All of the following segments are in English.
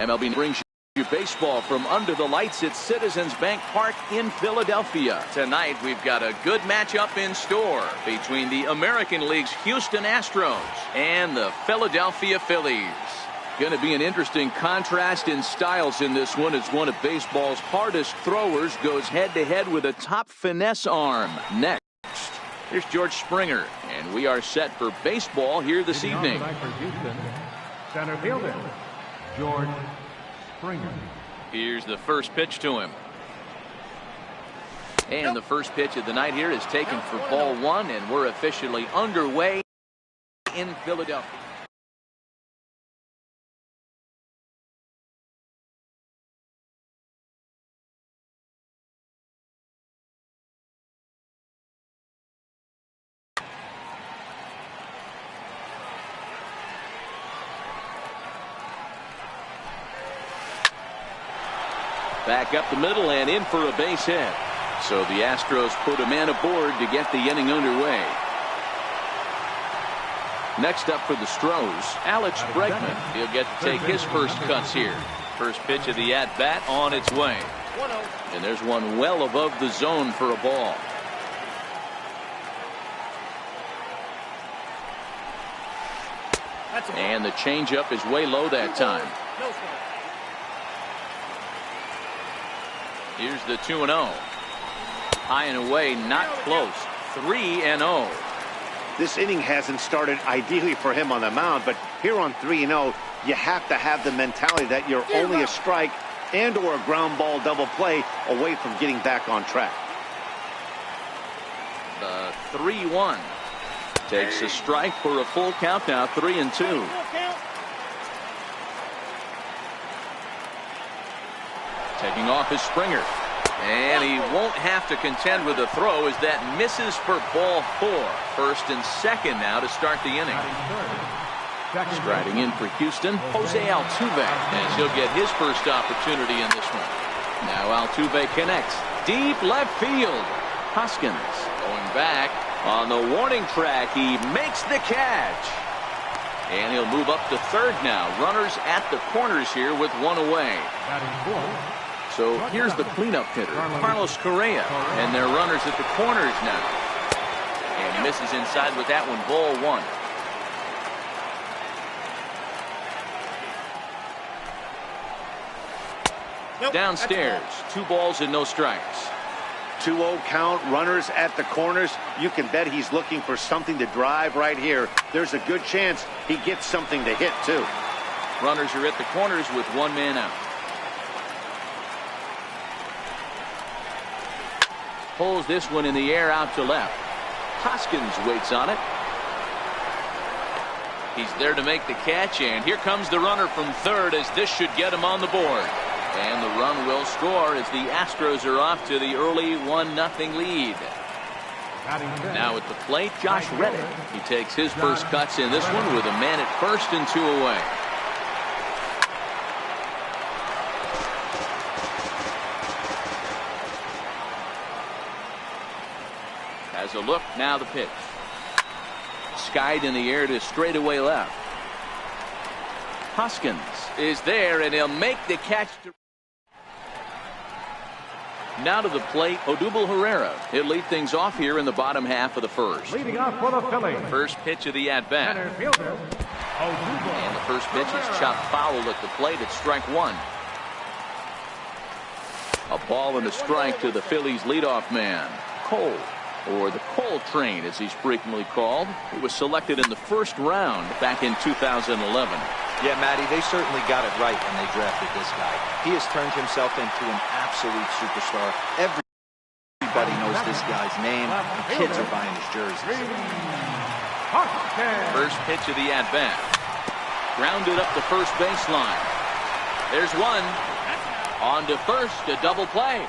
MLB brings you baseball from under the lights at Citizens Bank Park in Philadelphia. Tonight we've got a good matchup in store between the American League's Houston Astros and the Philadelphia Phillies. Going to be an interesting contrast in styles in this one as one of baseball's hardest throwers goes head-to-head with a top finesse arm. Next, here's George Springer, and we are set for baseball here this evening. Center fielder, George Springer. Here's the first pitch to him. And the first pitch of the night here is taken for ball one, and we're officially underway in Philadelphia. Back up the middle and in for a base hit. So the Astros put a man aboard to get the inning underway. Next up for the Stros, Alex Bregman. He'll get to take his first cuts here. First pitch of the at-bat on its way. And there's one well above the zone for a ball. And the changeup is way low that time. Here's the 2-0. High and away, not close. 3-0. This inning hasn't started ideally for him on the mound, but here on 3-0, you have to have the mentality that you're only a strike and or a ground ball double play away from getting back on track. The 3-1. Takes a strike for a full count now, 3-2. Taking off his Springer. And he won't have to contend with a throw as that misses for ball four. First and second now to start the inning. Striding in for Houston, Jose Altuve, as he'll get his first opportunity in this one. Now Altuve connects. Deep left field. Hoskins going back on the warning track. He makes the catch. And he'll move up to third now. Runners at the corners here with one away. So here's the cleanup hitter, Carlos Correa, and their runners at the corners now. And misses inside with that one, ball one. Downstairs, 2 balls and no strikes. 2-0 count, runners at the corners. You can bet he's looking for something to drive right here. There's a good chance he gets something to hit, too. Runners are at the corners with 1 man out. Pulls this one in the air out to left. Hoskins waits on it. He's there to make the catch, and here comes the runner from third as this should get him on the board. And the run will score as the Astros are off to the early 1-0 lead. Now at the plate, Josh Reddick. He takes his first cuts in this one with a man at first and 2 away. Has a look, now the pitch. Skied in the air to straightaway left. Hoskins is there, and he'll make the catch. Now to the plate, Odubel Herrera. He'll lead things off here in the bottom half of the first. Leading off for the Phillies. First pitch of the at-bat. And the first pitch is chopped foul at the plate. It's strike one. A ball and a strike to the Phillies leadoff man, Cole. Or the Cole Train, as he's frequently called. He was selected in the first round back in 2011. Yeah, Matty, they certainly got it right when they drafted this guy. He has turned himself into an absolute superstar. Everybody knows this guy's name. The kids are buying his jerseys. First pitch of the at-bat. Grounded up the first baseline. There's one. On to first, a double play.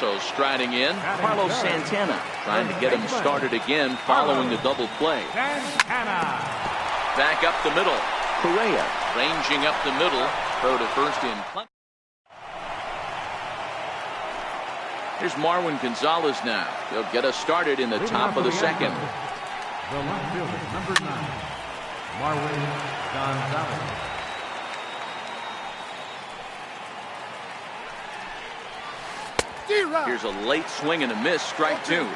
So striding in, Carlos Santana, trying to get him started again following the double play. Back up the middle. Correa ranging up the middle. Throw to first in. Here's Marwin Gonzalez now. He'll get us started in the top of the second. The left fielder, number 9, Marwin Gonzalez. Here's a late swing and a miss, strike two.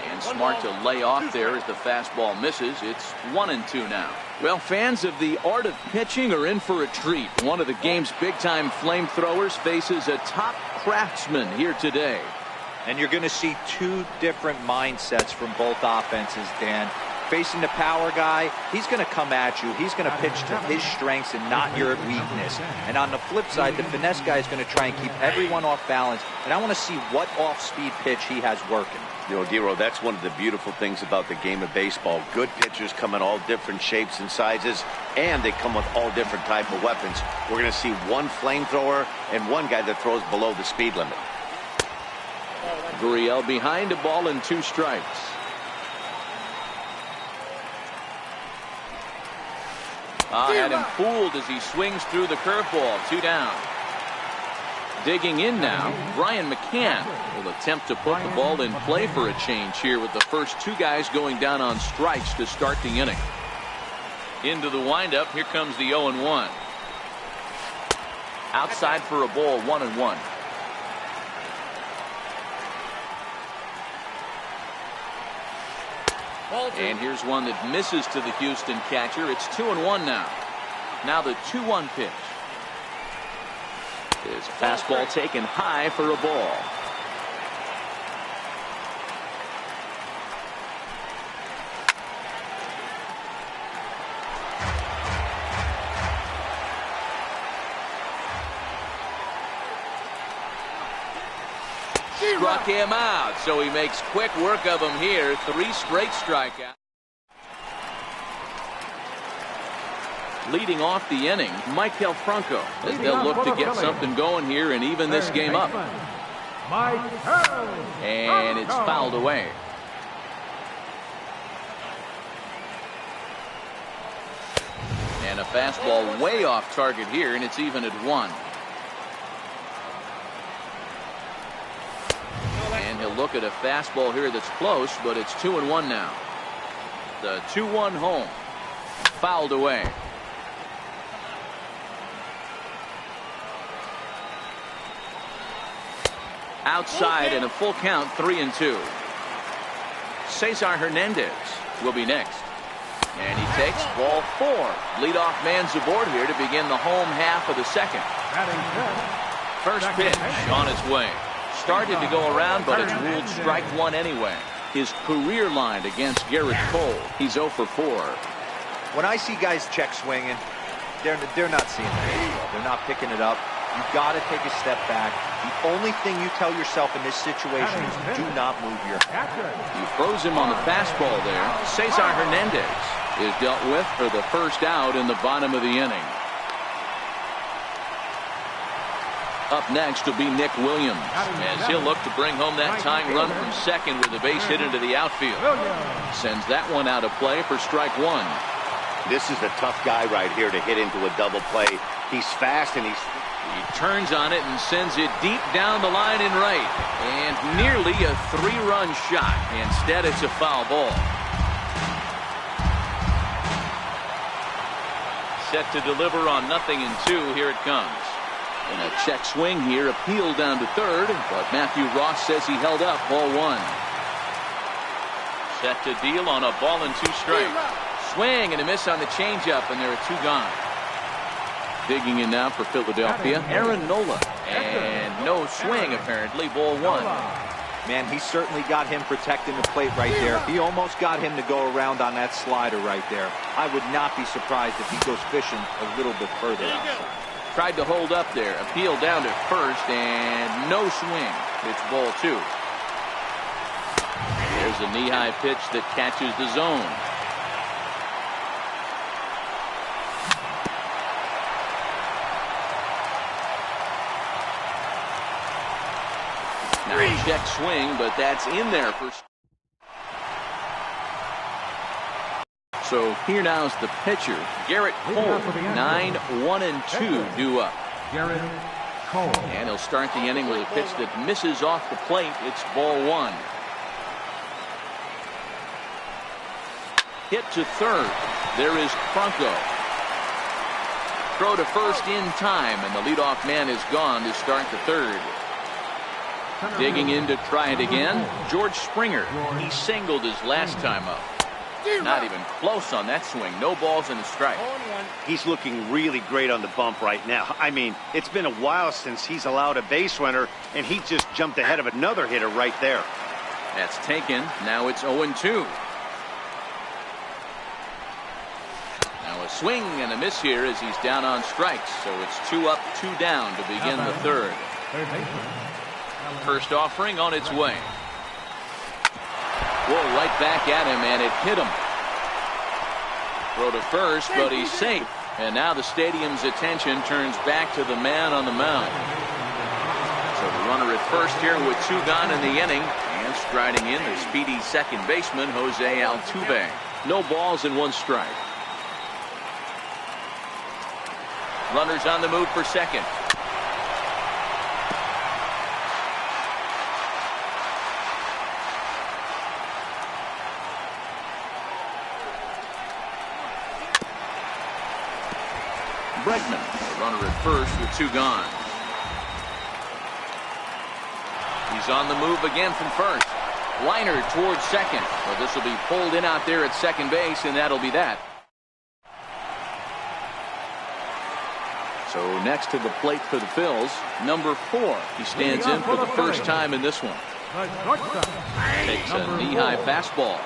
And smart to lay off there as the fastball misses. It's 1-2 now. Well, fans of the art of pitching are in for a treat. One of the game's big-time flamethrowers faces a top craftsman here today. And you're going to see two different mindsets from both offenses, Dan. Facing the power guy, he's going to come at you. He's going to pitch to his strengths and not your weakness. And on the flip side, the finesse guy is going to try and keep everyone off balance. And I want to see what off-speed pitch he has working. You know, Dero, that's one of the beautiful things about the game of baseball. Good pitchers come in all different shapes and sizes, and they come with all different type of weapons. We're going to see one flamethrower and one guy that throws below the speed limit. Gurriel behind a ball and 2 strikes. Had him fooled as he swings through the curveball. 2 down. Digging in now, Brian McCann will attempt to put the ball in play for a change here with the first 2 guys going down on strikes to start the inning. Into the windup, here comes the 0-1. Outside for a ball, 1-1. And here's one that misses to the Houston catcher. It's 2-1 now. Now the 2-1 pitch. Is fastball taken high for a ball. Struck him out, so he makes quick work of him here. 3 straight strikeouts. Leading off the inning, Michael Franco, as they'll look to get something going here and even this game up. And it's fouled away. And a fastball way off target here, and it's even at 1. And he'll look at a fastball here that's close, but it's 2-1 now. The 2-1 home. Fouled away. Outside and a full count, 3-2. Cesar Hernandez will be next. And he takes ball 4. Leadoff man's aboard here to begin the home half of the second. First pitch on its way. Started to go around, but it's ruled strike 1 anyway. His career line against Garrett Cole. He's 0 for 4. When I see guys check swinging, they're not seeing the baseball. They're not picking it up. You've got to take a step back. The only thing you tell yourself in this situation is do not move your head. He throws him on the fastball there. Cesar Hernandez is dealt with for the first out in the bottom of the inning. Up next will be Nick Williams, as he'll look to bring home that tying run from second with a base hit into the outfield. Sends that one out of play for strike 1. This is a tough guy right here to hit into a double play. He's fast and he turns on it and sends it deep down the line in right. And nearly a 3-run shot. Instead, it's a foul ball. Set to deliver on 0-2. Here it comes. And a check swing here, appeal down to third, but Matthew Ross says he held up, ball 1. Set to deal on a ball and 2 strikes. Swing and a miss on the changeup, and there are 2 gone. Digging in now for Philadelphia, Aaron Nola, and no swing apparently, ball 1. Man, he certainly got him protecting the plate right there. He almost got him to go around on that slider right there. I would not be surprised if he goes fishing a little bit further outside. Tried to hold up there, appeal down to first, and no swing. It's ball 2. There's a knee-high pitch that catches the zone. Now a check swing, but that's in there for. So here now's the pitcher, Garrett Cole. 9-1-2 due up. Garrett Cole. And he'll start the inning with a pitch that misses off the plate. It's ball 1. Hit to third. There is Franco. Throw to first in time, and the leadoff man is gone to start the third. Digging in to try it again, George Springer. He singled his last time up. Not even close on that swing. No balls and a strike. He's looking really great on the bump right now. I mean, it's been a while since he's allowed a base runner, and he just jumped ahead of another hitter right there. That's taken. Now it's 0-2. Now a swing and a miss here as he's down on strikes. So it's 2 up, 2 down to begin the third. First offering on its way. Whoa, right back at him, and it hit him. Throw to first, but he's safe. And now the stadium's attention turns back to the man on the mound. So the runner at first here with 2 gone in the inning. And striding in, the speedy second baseman, Jose Altuve. No balls and 1 strike. Runners on the move for second. Bregman, the runner at first with 2 gone. He's on the move again from first. Liner towards second. Well, this will be pulled in out there at second base, and that'll be that. So next to the plate for the Phils, number 4. He stands in for the first time in this one. Takes a knee-high fastball.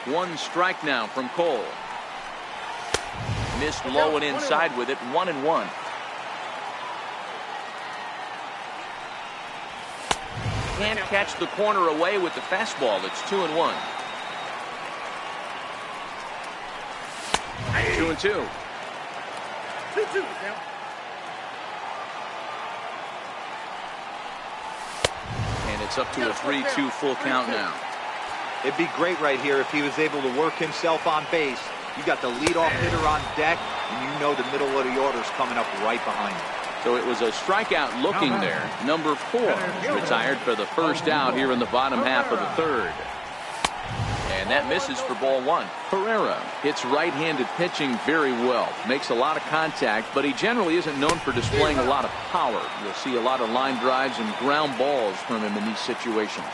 One strike now from Cole. Missed low and inside with it. 1-1. Can't catch the corner away with the fastball. It's 2-1. 2-2. And it's up to a 3-2 full count now. It'd be great right here if he was able to work himself on base. You got the leadoff hitter on deck, and you know the middle of the order's coming up right behind him. So it was a strikeout looking there. Number 4 retired for the first out here in the bottom half of the third. And that misses for ball 1. Herrera hits right-handed pitching very well. Makes a lot of contact, but he generally isn't known for displaying a lot of power. You'll see a lot of line drives and ground balls from him in these situations.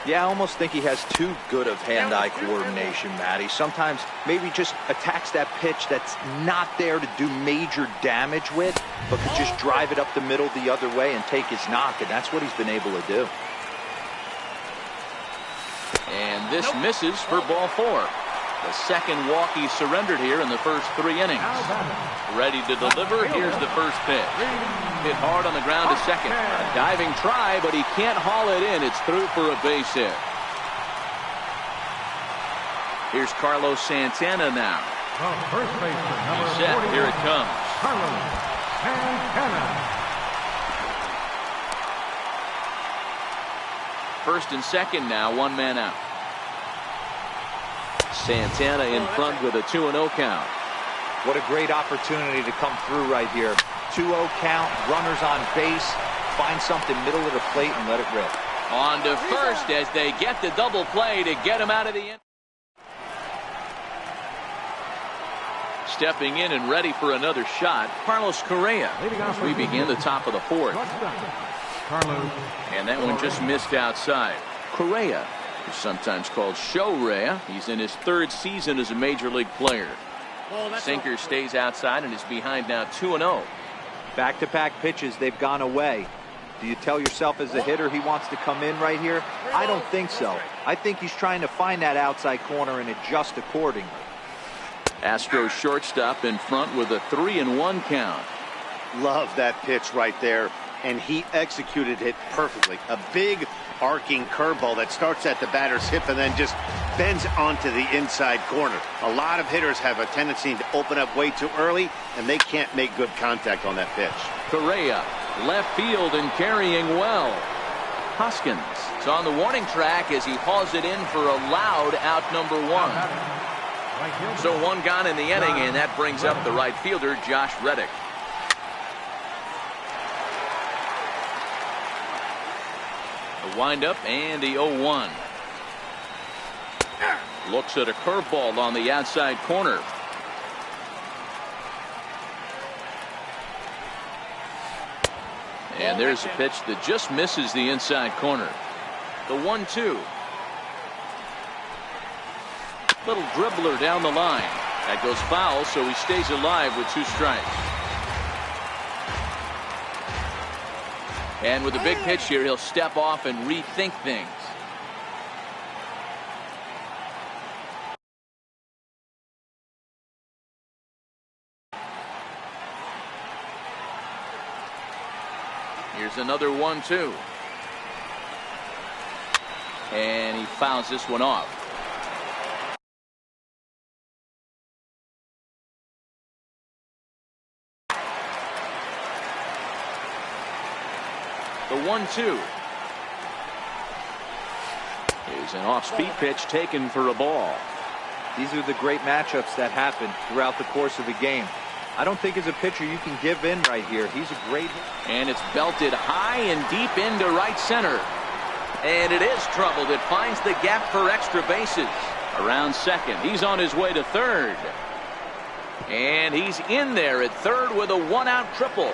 Yeah, I almost think he has too good of hand-eye coordination, Matty. Sometimes maybe just attacks that pitch that's not there to do major damage with, but could just drive it up the middle the other way and take his knock, and that's what he's been able to do. And this misses for ball 4. The second walk he surrendered here in the first 3 innings. Ready to deliver. Here's the first pitch. Hit hard on the ground to second. A diving try, but he can't haul it in. It's through for a base hit. Here's Carlos Santana now. First baseman, number He's set. Here it comes. Carlos Santana. First and second now, 1 man out. Santana in front with a 2-0 count. What a great opportunity to come through right here. 2-0 count, runners on base. Find something middle of the plate and let it rip. On to first as they get the double play to get him out of the inning. Stepping in and ready for another shot, Carlos Correa. We begin the top of the fourth. And that one just missed outside. Correa is sometimes called Show-Rea. He's in his third season as a major league player. Sinker stays outside and is behind now 2-0. Back-to-back pitches, they've gone away. Do you tell yourself as a hitter he wants to come in right here? I don't think so. I think he's trying to find that outside corner and adjust accordingly. Astros shortstop in front with a 3-1 count. Love that pitch right there, and he executed it perfectly. A big arcing curveball that starts at the batter's hip and then just bends onto the inside corner. A lot of hitters have a tendency to open up way too early, and they can't make good contact on that pitch. Correa, left field and carrying well. Hoskins is on the warning track as he hauls it in for a loud out number one. So one gone in the inning, and that brings up the right fielder, Josh Reddick. The windup and the 0-1. Looks at a curveball on the outside corner. And there's a pitch that just misses the inside corner. The 1-2. Little dribbler down the line. That goes foul, so he stays alive with 2 strikes. And with a big pitch here, he'll step off and rethink things. Here's another 1-2. And he fouls this one off. The 1-2 is an off-speed pitch taken for a ball. These are the great matchups that happen throughout the course of a game. I don't think as a pitcher you can give in right here. He's a great hitter. And it's belted high and deep into right center. And it is troubled. It finds the gap for extra bases. Around second. He's on his way to third. And he's in there at third with a 1-out triple.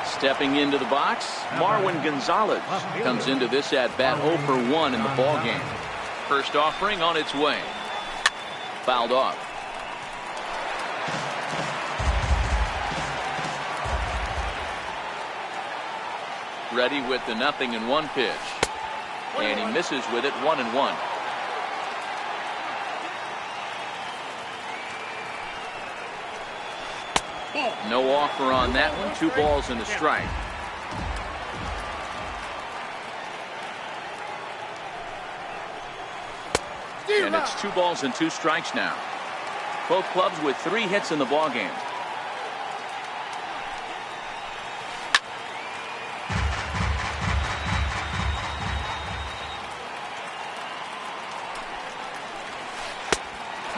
Stepping into the box, Marwin Gonzalez comes into this at-bat 0 for 1 in the ballgame. First offering on its way. Fouled off. Ready with the 0-1 pitch. And he misses with it 1-1. No offer on that one. 2 balls and a strike. And it's 2 balls and 2 strikes now. Both clubs with 3 hits in the ballgame.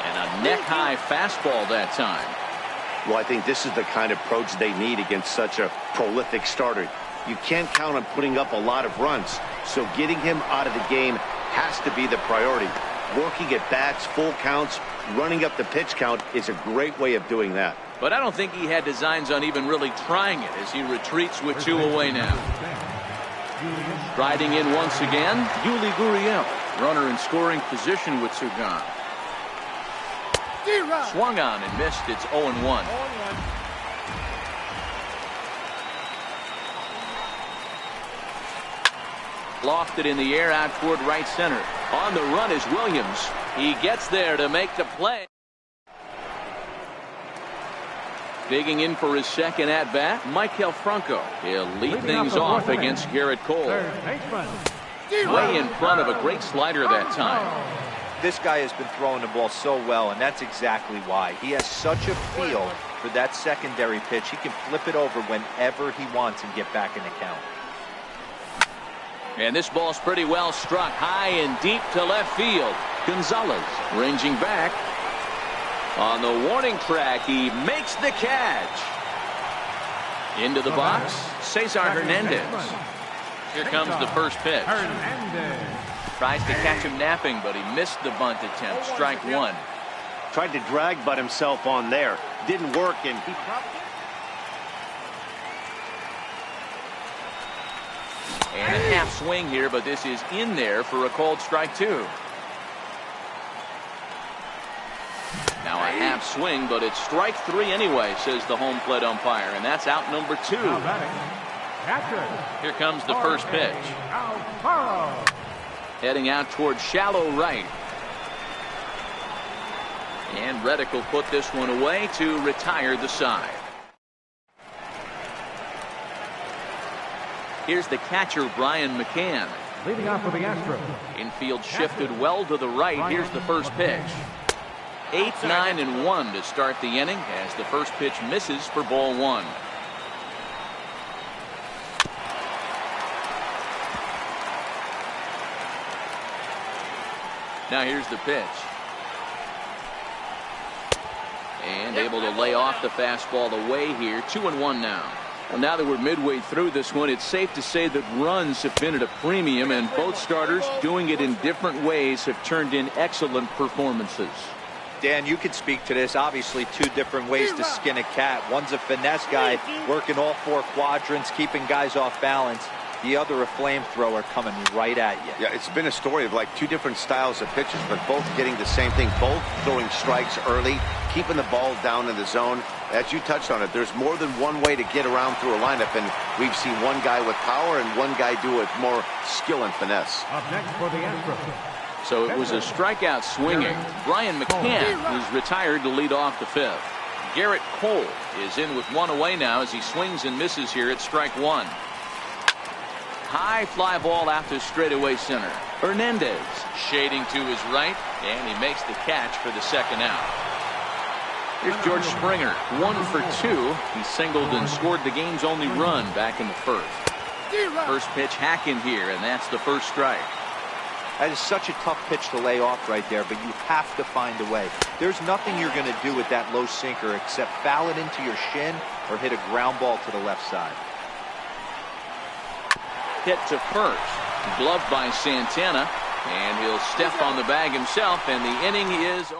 And a neck-high fastball that time. Well, I think this is the kind of approach they need against such a prolific starter. You can't count on putting up a lot of runs, so getting him out of the game has to be the priority. Working at bats, full counts, running up the pitch count is a great way of doing that. But I don't think he had designs on even really trying it as he retreats with 2 away now. Riding in once again, Yuli Gurriel. Runner in scoring position with 2 gone. Swung on and missed. It's 0-1. Lofted in the air out toward right center. On the run is Williams. He gets there to make the play. Digging in for his second at-bat, Maikel Franco. He'll lead things off against Garrett Cole. Way in front of a great slider that time. This guy has been throwing the ball so well, and that's exactly why. He has such a feel for that secondary pitch. He can flip it over whenever he wants and get back in the count. And this ball's pretty well struck high and deep to left field. Gonzalez ranging back. On the warning track, he makes the catch. Into the box, Cesar Hernandez. Here comes the first pitch. Tries to catch him napping, but he missed the bunt attempt. Strike one. Tried to drag butt himself on there. Didn't work, and he And a half swing here, but this is in there for a called strike two. Now a half swing, but it's strike three anyway, says the home plate umpire, and that's out number two. Here comes the first pitch. Heading out towards shallow right. And Reddick will put this one away to retire the side. Here's the catcher, Brian McCann. Leading off for the Astros. Infield shifted well to the right. Here's the first pitch. 8, 9, and 1 to start the inning as the first pitch misses for ball one. Now here's the pitch. And able to lay off the fastball away here. 2-1 now. Well, now that we're midway through this one, it's safe to say that runs have been at a premium, and both starters, doing it in different ways, have turned in excellent performances. Dan, you could speak to this. Obviously, two different ways to skin a cat. One's a finesse guy, working all four quadrants, keeping guys off balance. The other, a flamethrower coming right at you. Yeah, it's been a story of like two different styles of pitches, but both getting the same thing. Both throwing strikes early, keeping the ball down in the zone. As you touched on it, there's more than one way to get around through a lineup, and we've seen one guy with power and one guy do it more skill and finesse. Up next for the Astros. So it was a strikeout swinging. Brian McCann, who's retired to lead off the fifth. Garrett Cole is in with one away now as he swings and misses here at strike one. High fly ball out to straightaway center. Hernandez shading to his right, and he makes the catch for the second out. Here's George Springer, 1 for 2. He singled and scored the game's only run back in the first. First pitch hacking here, and that's the first strike. That is such a tough pitch to lay off right there, but you have to find a way. There's nothing you're going to do with that low sinker except foul it into your shin or hit a ground ball to the left side. Hit to first, gloved by Santana, and he'll step on the bag himself, and the inning is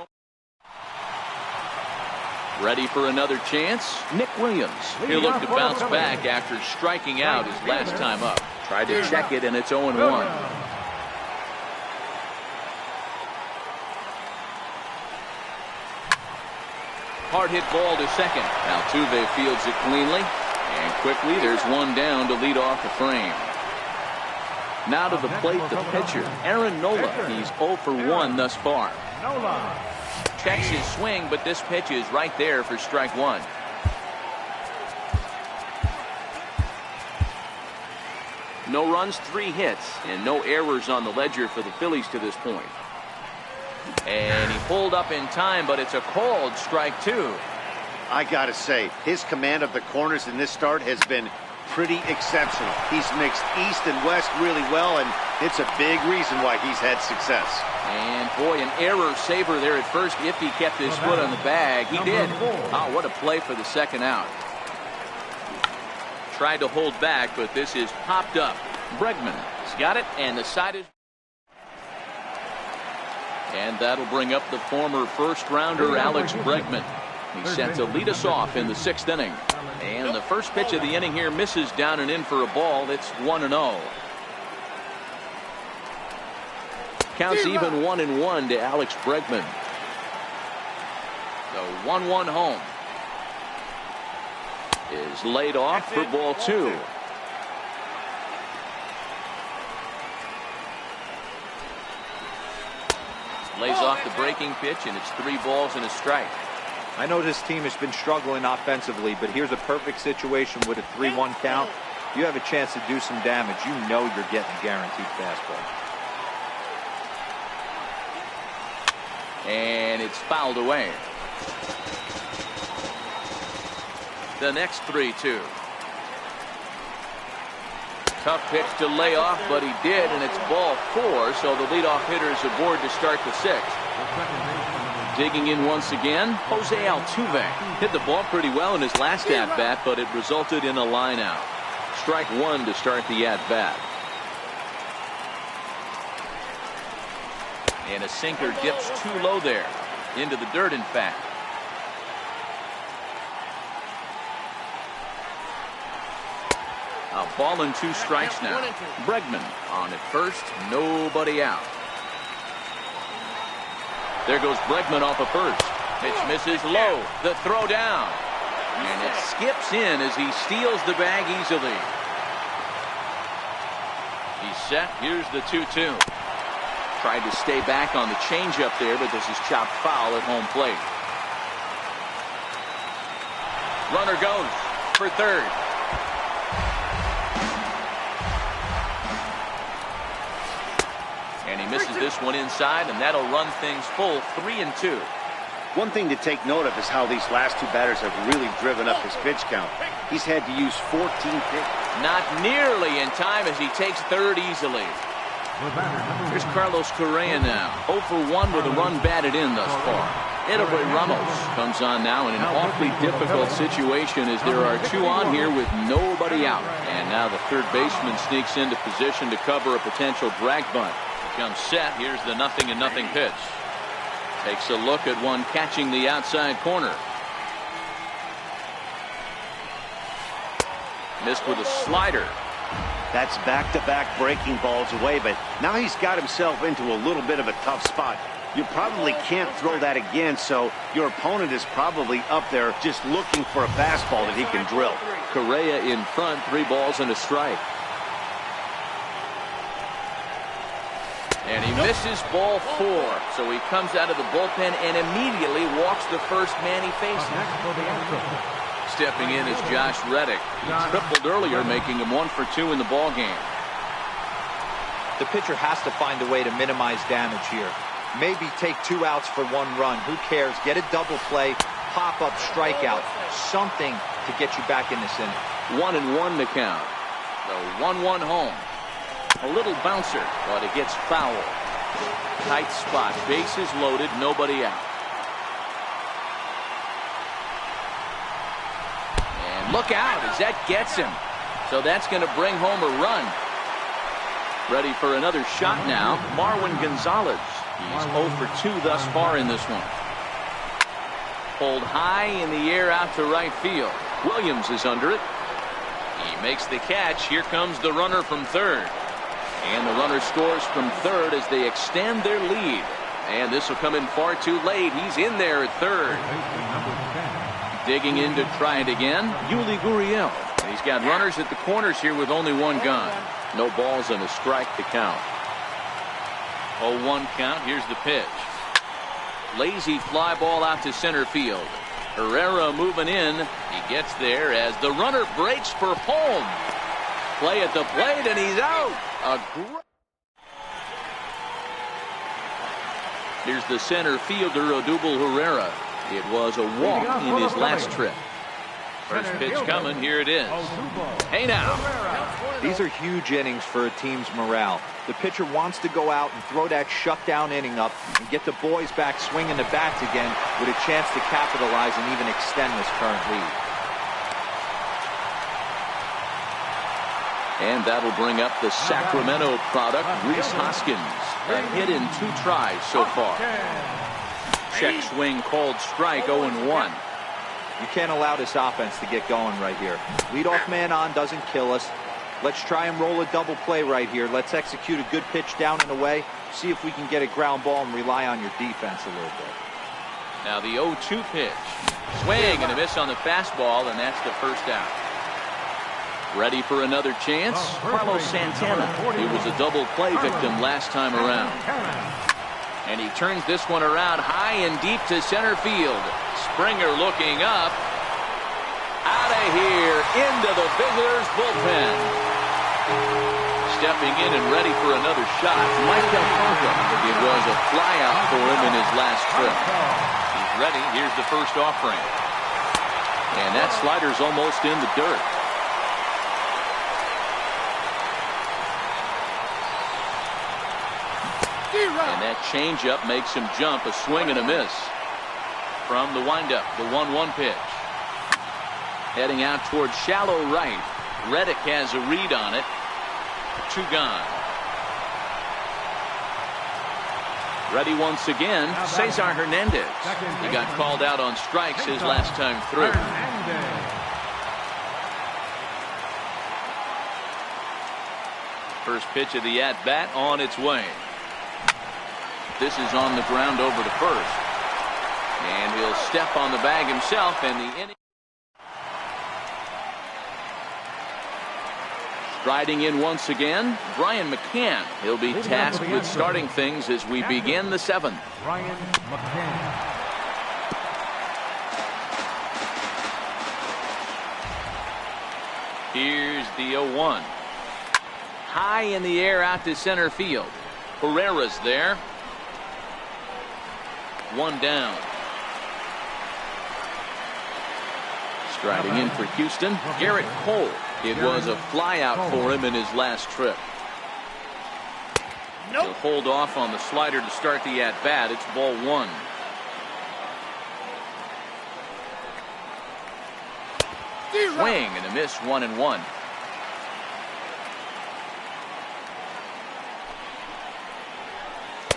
ready for another chance. Nick Williams, he'll look to bounce back after striking out his last time up. Tried to check it, and it's 0-1. Hard hit ball to second. Altuve fields it cleanly, and quickly there's one down to lead off the frame. Now to the plate, the pitcher, Aaron Nola. He's 0 for 1 thus far. Checks his swing, but this pitch is right there for strike one. No runs, 3 hits, and no errors on the ledger for the Phillies to this point. And he pulled up in time, but it's a called strike two. I gotta say, his command of the corners in this start has been pretty exceptional. He's mixed east and west really well, and it's a big reason why he's had success. And boy, an error saver there at first if he kept his foot on the bag. He did. Oh, what a play for the second out. Tried to hold back, but this is popped up. Bregman has got it, and the side is. And that'll bring up the former first-rounder Alex Bregman. He's set to lead us off in the 6th inning. And the first pitch of the inning here misses down and in for a ball. It's 1-0. Counts even 1-1 to Alex Bregman. The 1-1 home is laid off for ball 2. Lays off the breaking pitch, and it's 3 balls and a strike. I know this team has been struggling offensively, but here's a perfect situation with a 3-1 count. You have a chance to do some damage. You know you're getting a guaranteed fastball. And it's fouled away. The next 3-2. Tough pitch to lay off, but he did, and it's ball 4, so the leadoff hitter is aboard to start the 6th. Digging in once again, Jose Altuve. Hit the ball pretty well in his last at-bat, but it resulted in a line out. Strike one to start the at-bat. And a sinker dips too low there. Into the dirt, in fact. A ball and 2 strikes now. Bregman on at first, nobody out. There goes Bregman off of first. Pitch misses low. The throw down. And it skips in as he steals the bag easily. He's set. Here's the 2-2. Tried to stay back on the changeup there, but this is chopped foul at home plate. Runner goes for third. And he misses this one inside, and that'll run things full 3-2. One thing to take note of is how these last 2 batters have really driven up his pitch count. He's had to use 14 pitches. Not nearly in time as he takes third easily. Here's Carlos Correa now. 0 for 1 with a run batted in thus far. Eloy Ramos comes on now in an awfully difficult situation as there are 2 on here with nobody out. And now the third baseman sneaks into position to cover a potential drag bunt. Comes set. Here's the 0-0 pitch. Takes a look at one catching the outside corner. Missed with a slider. That's back-to-back breaking balls away, but now he's got himself into a little bit of a tough spot. You probably can't throw that again, so your opponent is probably up there just looking for a fastball that he can drill. Correa in front, 3 balls and a strike. And he misses ball 4, so he comes out of the bullpen and immediately walks the first man he faces. Stepping in is Josh Reddick. He tripled earlier, making him 1 for 2 in the ballgame. The pitcher has to find a way to minimize damage here. Maybe take 2 outs for 1 run. Who cares? Get a double play, pop-up strikeout, something to get you back in this inning. 1-1 to count. The 1-1 home. A little bouncer, but it gets foul. Tight spot, bases loaded, nobody out. And look out as that gets him. So that's going to bring home a run. Ready for another shot now, Marwin Gonzalez. He's 0 for 2 thus far in this one. Pulled high in the air out to right field. Williams is under it. He makes the catch. Here comes the runner from third. And the runner scores from third as they extend their lead. And this will come in far too late. He's in there at third. Digging in to try it again, Yuli Gurriel. And he's got runners at the corners here with only 1 gone. No balls and a strike to count. 0-1 count. Here's the pitch. Lazy fly ball out to center field. Herrera moving in. He gets there as the runner breaks for home. Play at the plate, and he's out. Here's the center fielder, Odubel Herrera. It was a walk in his last trip. First pitch coming. Here it is. Hey now. These are huge innings for a team's morale. The pitcher wants to go out and throw that shutdown inning up and get the boys back swinging the bats again with a chance to capitalize and even extend this current lead. And that'll bring up the Sacramento product, Rhys Hoskins. A hit in 2 tries so far. Check swing called strike, 0-1. You can't allow this offense to get going right here. Leadoff man on doesn't kill us. Let's try and roll a double play right here. Let's execute a good pitch down and away. See if we can get a ground ball and rely on your defense a little bit. Now the 0-2 pitch. Swing and a miss on the fastball, and that's the first out. Ready for another chance? Carlos Santana. He was a double play victim last time around. And he turns this one around high and deep to center field. Springer looking up. Out of here into the visitors' bullpen. Stepping in and ready for another shot, Mike Del Franco. It was a flyout for him in his last trip. He's ready. Here's the first offering. And that slider's almost in the dirt. And that changeup makes him jump, a swing and a miss. from the windup, the 1-1 pitch. Heading out towards shallow right. Reddick has a read on it. 2 gone. Ready once again, Cesar Hernandez. He got called out on strikes his last time through. First pitch of the at-bat on its way. This is on the ground over to first. And he'll step on the bag himself, and the inning. Striding in once again, Brian McCann. He'll be tasked with starting things as we begin the 7th. Brian McCann. Here's the 0-1. High in the air out to center field. Herrera's there. 1 down. Striding in for Houston, Garrett Cole. It was a fly out for him in his last trip. He'll hold off on the slider to start the at bat. It's ball 1. Swing and a miss, 1-1.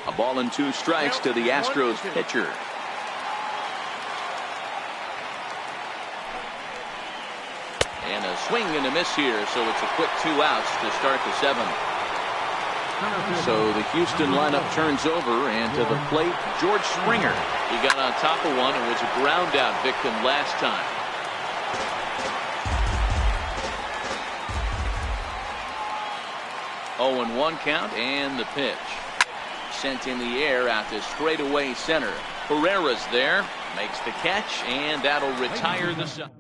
A ball and 2 strikes to the Astros pitcher. And a swing and a miss here, so it's a quick 2 outs to start the 7th. So the Houston lineup turns over, and to the plate, George Springer. He got on top of one and was a ground out victim last time. Oh, and 1 count, and the pitch. Sent in the air out to straightaway center. Herrera's there, makes the catch, and that'll retire the side.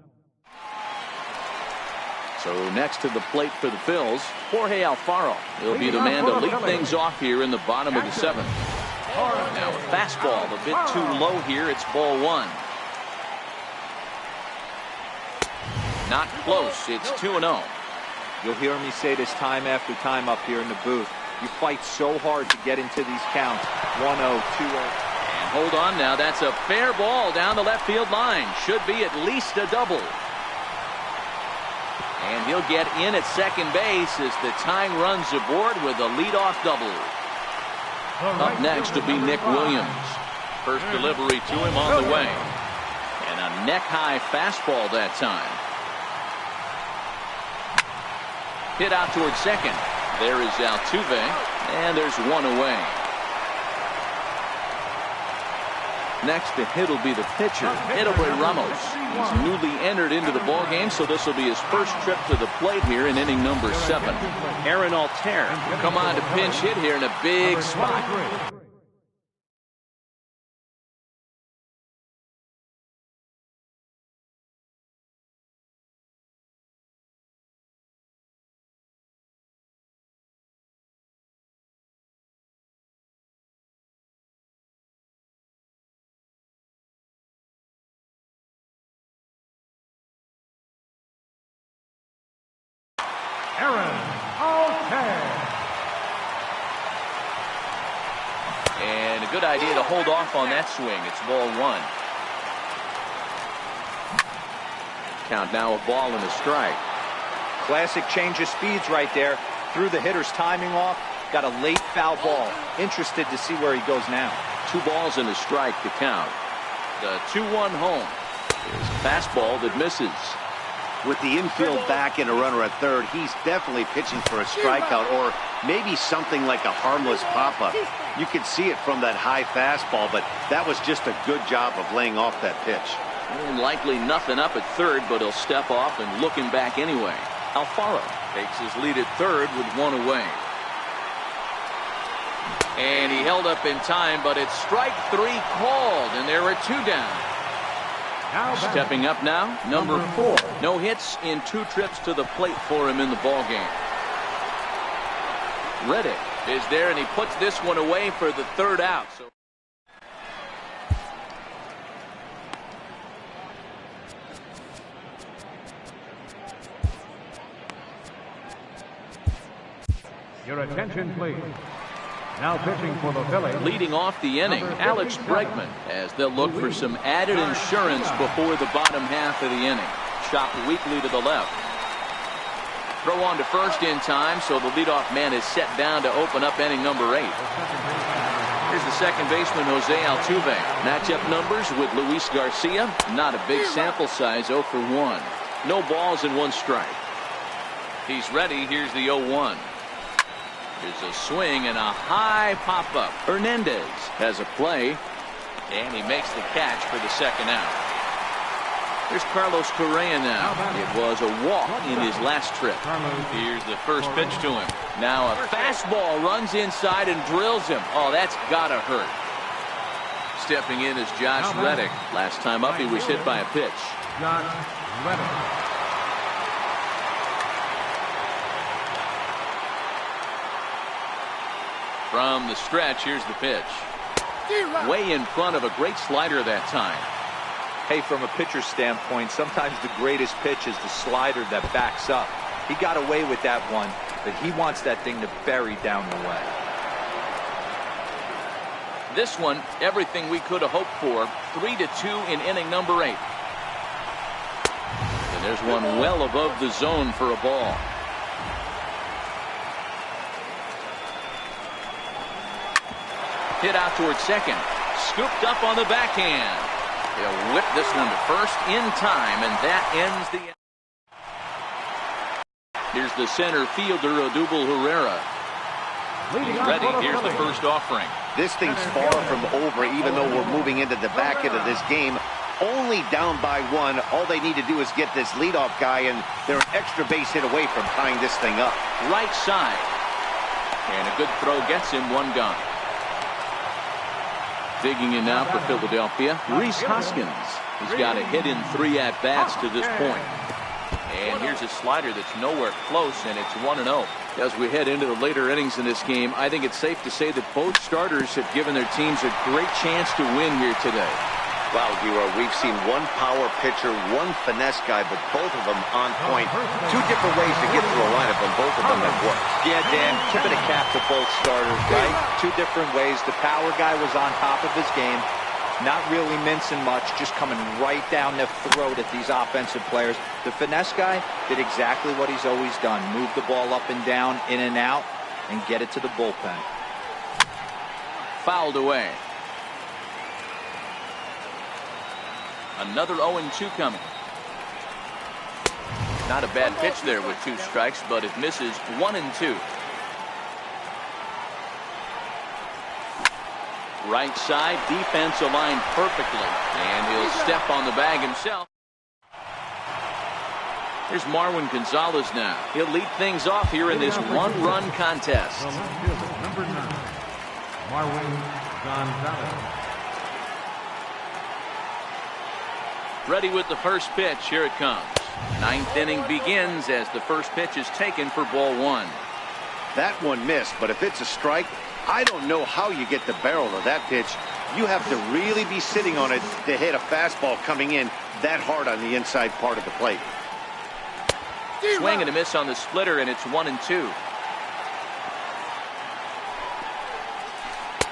So next to the plate for the Phils, Jorge Alfaro. He'll be the man to lead things off here in the bottom of the 7th. Now a fastball a bit too low here. It's ball 1. Not close. It's 2-0. You'll hear me say this time after time up here in the booth. You fight so hard to get into these counts. 1-0, 2-0. And hold on now. That's a fair ball down the left field line. Should be at least a double. And he'll get in at second base as the tying runs aboard with a leadoff double. Up next will be Nick Williams. First delivery to him on the way. And a neck-high fastball that time. Hit out towards second. There is Altuve, and there's 1 away. Next to hit will be the pitcher, Edwin Ramos. He's newly entered into the ballgame, so this will be his first trip to the plate here in inning number 7. Aaron Altair will come on to pinch hit here in a big spot. Aaron Altair. And a good idea to hold off on that swing. It's ball 1. Count now a ball and a strike. Classic change of speeds right there. Threw the hitter's timing off. Got a late foul ball. Interested to see where he goes now. 2 balls and a strike to count. The 2-1 home. There's a fastball that misses. With the infield back and a runner at third, he's definitely pitching for a strikeout or maybe something like a harmless pop-up. You could see it from that high fastball, but that was just a good job of laying off that pitch. And likely nothing up at third, but he'll step off and look him back anyway. Alfaro takes his lead at third with 1 away. And he held up in time, but it's strike 3 called, and there are 2 down. Stepping up now, number 4. No hits in 2 trips to the plate for him in the ballgame. Reddick is there, and he puts this one away for the 3rd out. So Your attention, please. Now pitching for the Phillies. Leading off the inning, Alex Bregman, as they'll look for some added insurance before the bottom half of the inning. Chopped weakly to the left. Throw on to first in time, so the leadoff man is set down to open up inning number 8. Here's the second baseman, Jose Altuve. Matchup numbers with Luis Garcia. Not a big sample size, 0 for 1. No balls and 1 strike. He's ready. Here's the 0-1. Here's a swing and a high pop-up. Hernandez has a play, and he makes the catch for the second out. Here's Carlos Correa now. It was a walk in his last trip. Here's the first pitch to him. Now a fastball runs inside and drills him. Oh, that's gotta hurt. Stepping in is Josh Reddick. Last time up, he was hit by a pitch. Josh Reddick. From the stretch, here's the pitch. Way in front of a great slider that time. Hey, from a pitcher's standpoint, sometimes the greatest pitch is the slider that backs up. He got away with that one, but he wants that thing to bury down the way. This one, everything we could have hoped for. 3-2 in inning number 8. And there's one well above the zone for a ball. Hit out towards second. Scooped up on the backhand. He'll whip this one to first in time, and that ends the. Here's the center fielder, Odubel Herrera. He's ready. Here's the first offering. This thing's far from over, even though we're moving into the back end of this game. Only down by 1. All they need to do is get this leadoff guy, and they're an extra base hit away from tying this thing up. Right side. And a good throw gets him 1 gone. Digging in now for Philadelphia, Rhys Hoskins. He's got a hit in 3 at-bats to this point. And here's a slider that's nowhere close, and it's 1-0. As we head into the later innings in this game, I think it's safe to say that both starters have given their teams a great chance to win here today. Wow, Hero, we've seen one power pitcher, one finesse guy, but both of them on point. 2 different ways to get through a lineup, and both of them have worked. Yeah, Dan, tip of the cap to both starters, right? 2 different ways. The power guy was on top of his game, not really mincing much, just coming right down the throat at these offensive players. The finesse guy did exactly what he's always done. Move the ball up and down, in and out, and get it to the bullpen. Fouled away. Another 0-2 coming. Not a bad pitch there with 2 strikes, but it misses 1-2. Right side, defense aligned perfectly, and he'll step on the bag himself. Here's Marwin Gonzalez now. He'll lead things off here in this 1-run contest. Number 9, Marwin Gonzalez. Ready with the first pitch. Here it comes. 9th inning begins as the first pitch is taken for ball 1. That one missed, but if it's a strike, I don't know how you get the barrel of that pitch. You have to really be sitting on it to hit a fastball coming in that hard on the inside part of the plate. Swing and a miss on the splitter, and it's 1-2.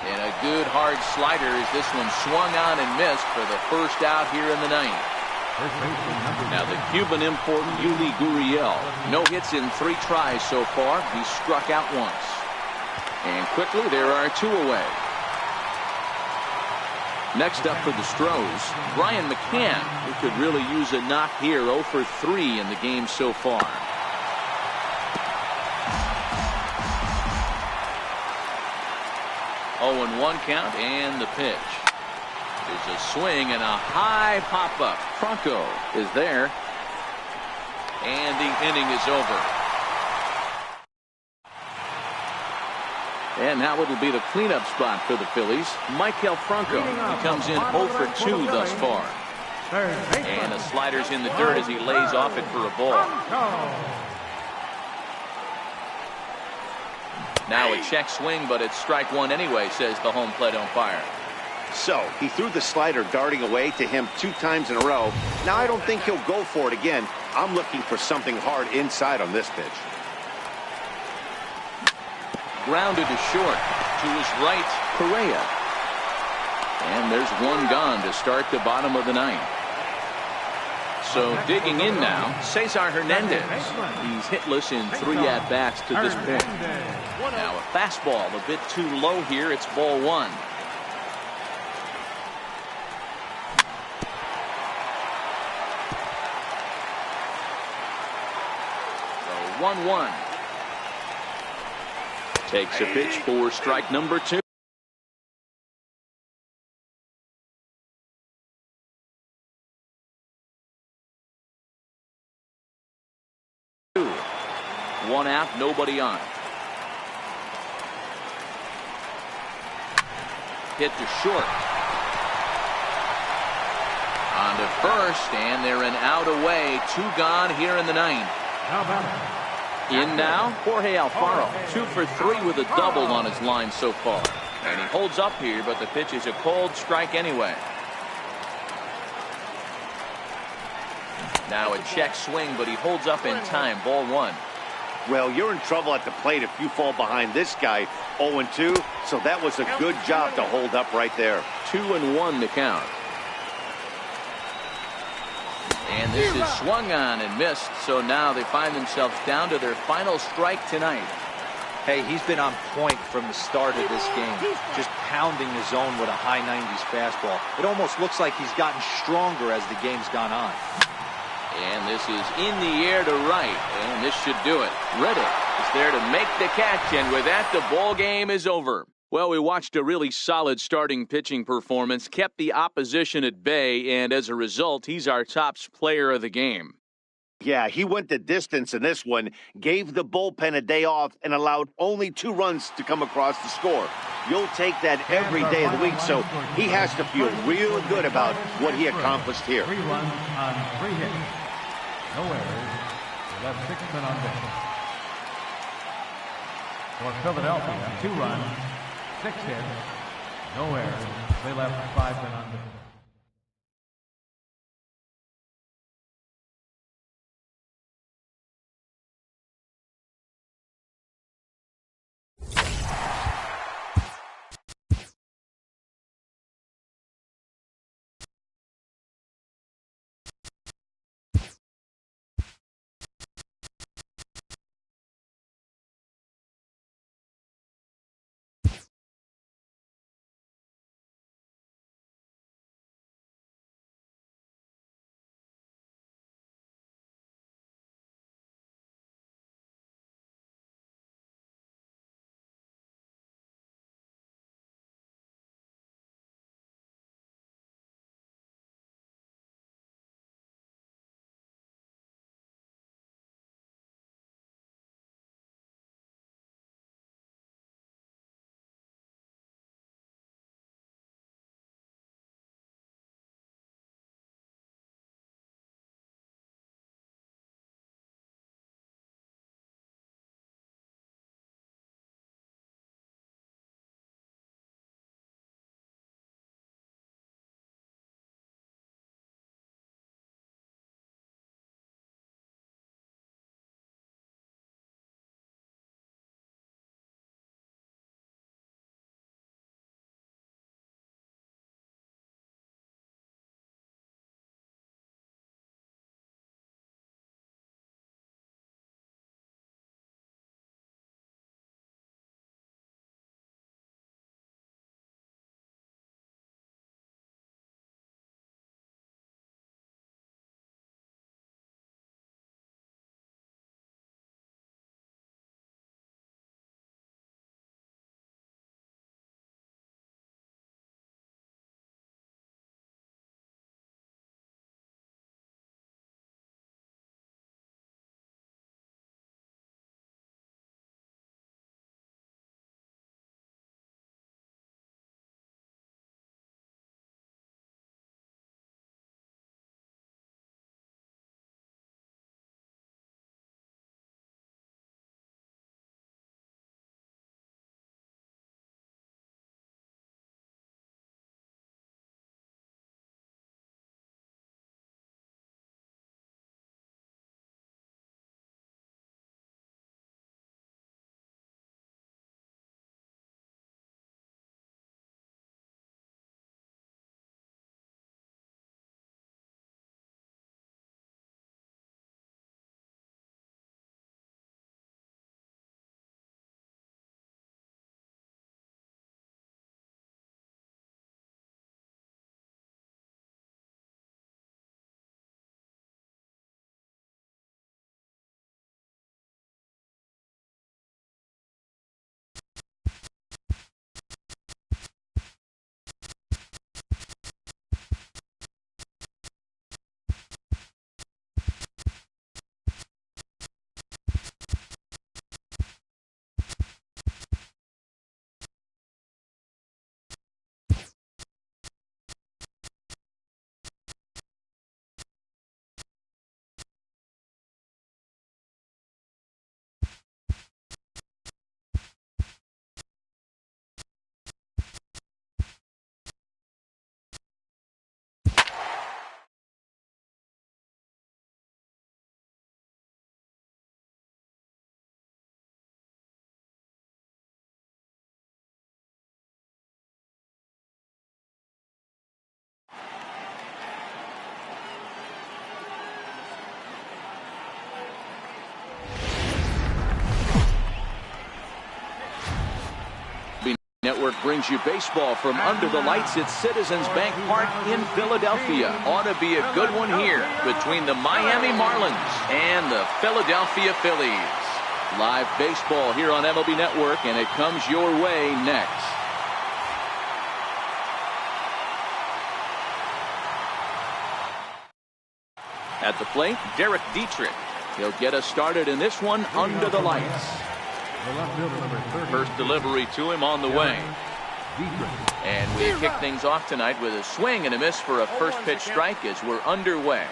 And a good hard slider as this one swung on and missed for the first out here in the 9th. Now the Cuban import Yuli Gurriel. No hits in 3 tries so far. He struck out once. And quickly there are 2 away. Next up for the Stros, Brian McCann, who could really use a knock here. 0 for 3 in the game so far. Oh, and 1 count, and the pitch. There's a swing and a high pop-up. Franco is there. And the inning is over. And now it'll be the cleanup spot for the Phillies. Maikel Franco. He comes in 0 for 2 thus far. And the slider's in the dirt as he lays off it for a ball. Now a check swing, but it's strike 1 anyway, says the home plate umpire. So he threw the slider darting away to him 2 times in a row. Now I don't think he'll go for it again. I'm looking for something hard inside on this pitch. Grounded to short. To his right, Correa. And there's one gone to start the bottom of the ninth. So digging in now, Cesar Hernandez. He's hitless in 3 at-bats to this point. Now a fastball a bit too low here. It's ball 1. So 1-1. Takes a pitch for strike number 2. One out, nobody on. Hit to short. On to first, and they're an out away. 2 gone here in the ninth. In now, Jorge Alfaro. 2 for 3 with a double on his line so far. And he holds up here, but the pitch is a cold strike anyway. Now a check swing, but he holds up in time. Ball 1. Well, you're in trouble at the plate if you fall behind this guy 0-2, so that was a good job to hold up right there. 2-1 to count. And this is swung on and missed, so now they find themselves down to their final strike tonight. Hey, he's been on point from the start of this game, just pounding the zone with a high 90s fastball. It almost looks like he's gotten stronger as the game's gone on. And this is in the air to right, and this should do it. Reddick is there to make the catch, and with that, the ball game is over. Well, we watched a really solid starting pitching performance, kept the opposition at bay, and as a result, he's our top player of the game. Yeah, he went the distance in this one, gave the bullpen a day off, and allowed only 2 runs to come across the score. You'll take that every day of the week, so he has to feel real good about what he accomplished here. 3 runs on 3 hits. No errors. They left 6 men on base. For Philadelphia, 2 runs, 6 hits, no errors. They left 5 men on base. Network brings you baseball from under the lights at Citizens Bank Park in Philadelphia. Ought to be a good one here between the Miami Marlins and the Philadelphia Phillies. Live baseball here on MLB Network, and it comes your way next. At the plate, Derek Dietrich. He'll get us started in this one under the lights. First delivery to him on the way. And we kick things off tonight with a swing and a miss for a first pitch strike as we're underway.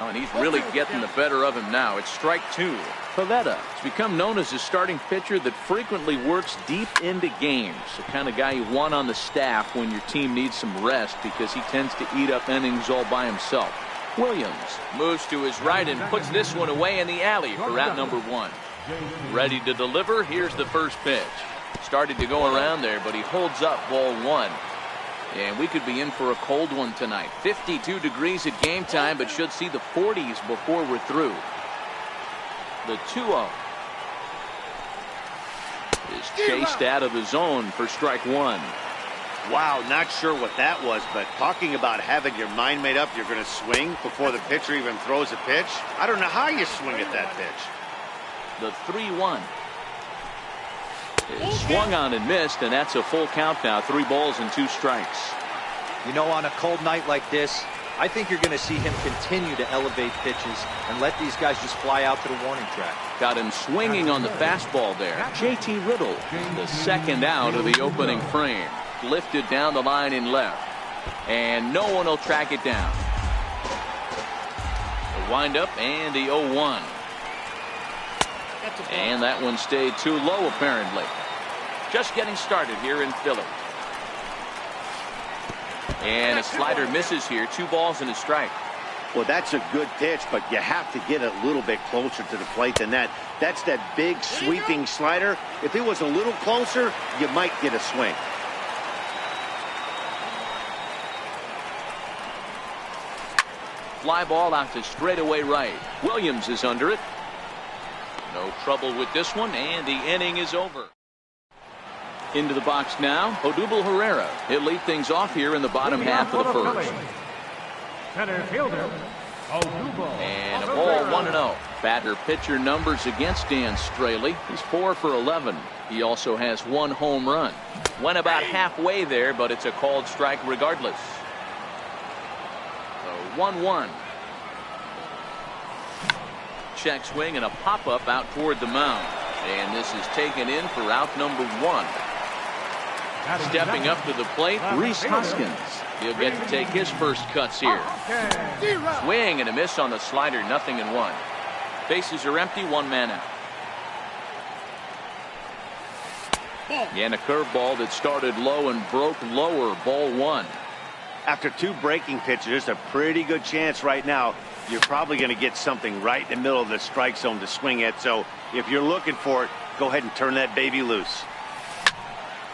Oh, and he's really getting the better of him now. It's strike two. Pivetta has become known as a starting pitcher that frequently works deep into games. The kind of guy you want on the staff when your team needs some rest because he tends to eat up innings all by himself. Williams moves to his right and puts this one away in the alley for out number one. Ready to deliver. Here's the first pitch. Started to go around there, but he holds up ball one. And we could be in for a cold one tonight. 52 degrees at game time, but should see the 40s before we're through. The 2-0 is chased out of the zone for strike one. Wow, not sure what that was, but talking about having your mind made up, you're going to swing before the pitcher even throws a pitch. I don't know how you swing at that pitch. The 3-1 is swung on and missed, and that's a full count now. 3 balls and 2 strikes. You know, on a cold night like this, I think you're going to see him continue to elevate pitches and let these guys just fly out to the warning track. Got him swinging on the fastball there. JT Riddle, the second out of the opening frame. Lifted down the line in left. And no one will track it down. The windup and the 0-1. And that one stayed too low, apparently. Just getting started here in Philly. And a slider misses here. 2 balls and a strike. Well, that's a good pitch, but you have to get a little bit closer to the plate than that. That's that big sweeping slider. If it was a little closer, you might get a swing. Fly ball out to straightaway right. Williams is under it. No trouble with this one, and the inning is over. Into the box now, Odubel Herrera. He'll lead things off here in the bottom half of the first. Center fielder, Odubel. And a ball 1-0. Batter pitcher numbers against Dan Straley. He's 4 for 11. He also has 1 home run. Went about halfway there, but it's a called strike regardless. So 1-1. Check swing and a pop-up out toward the mound. And this is taken in for out number 1. Stepping up to the plate, Rhys Hoskins. He'll get to take his first cuts here. Swing and a miss on the slider, 0-1. Bases are empty, 1 man out. And a curveball that started low and broke lower, ball 1. After 2 breaking pitches, there's a pretty good chance right now you're probably going to get something right in the middle of the strike zone to swing at. So if you're looking for it, go ahead and turn that baby loose.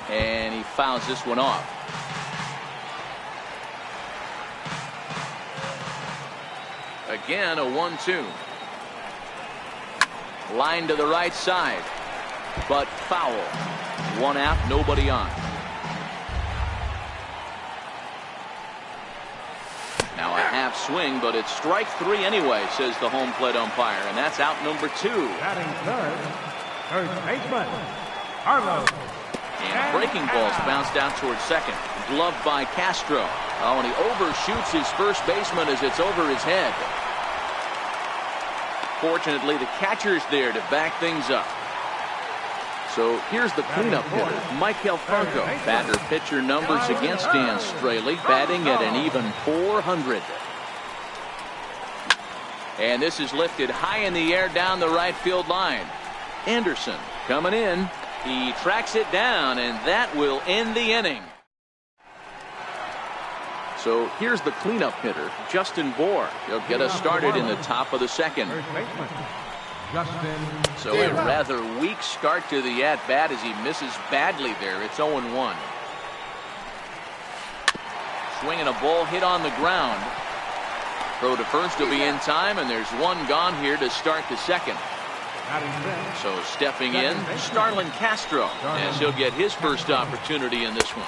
And he fouls this one off. Again, a 1-2. Line to the right side, but foul. 1 out, nobody on. Now a half swing, but it's strike 3 anyway, says the home plate umpire, and that's out number 2. Batting third baseman, Arlo. And breaking balls bounced out towards second. Gloved by Castro. Oh, and he overshoots his first baseman as it's over his head. Fortunately, the catcher's there to back things up. So here's the cleanup hitter, Michael Franco. Batter pitcher numbers against Dan Straley, batting at an even .400. And this is lifted high in the air down the right field line. Anderson coming in. He tracks it down, and that will end the inning. So here's the cleanup hitter, Justin Bour. He'll get us started in the top of the second. So a rather weak start to the at-bat as he misses badly there. It's 0-1. Swinging a ball hit on the ground. Throw to first will be in time, and there's 1 gone here to start the second. So stepping in, Starlin Castro, as he'll get his first opportunity in this one.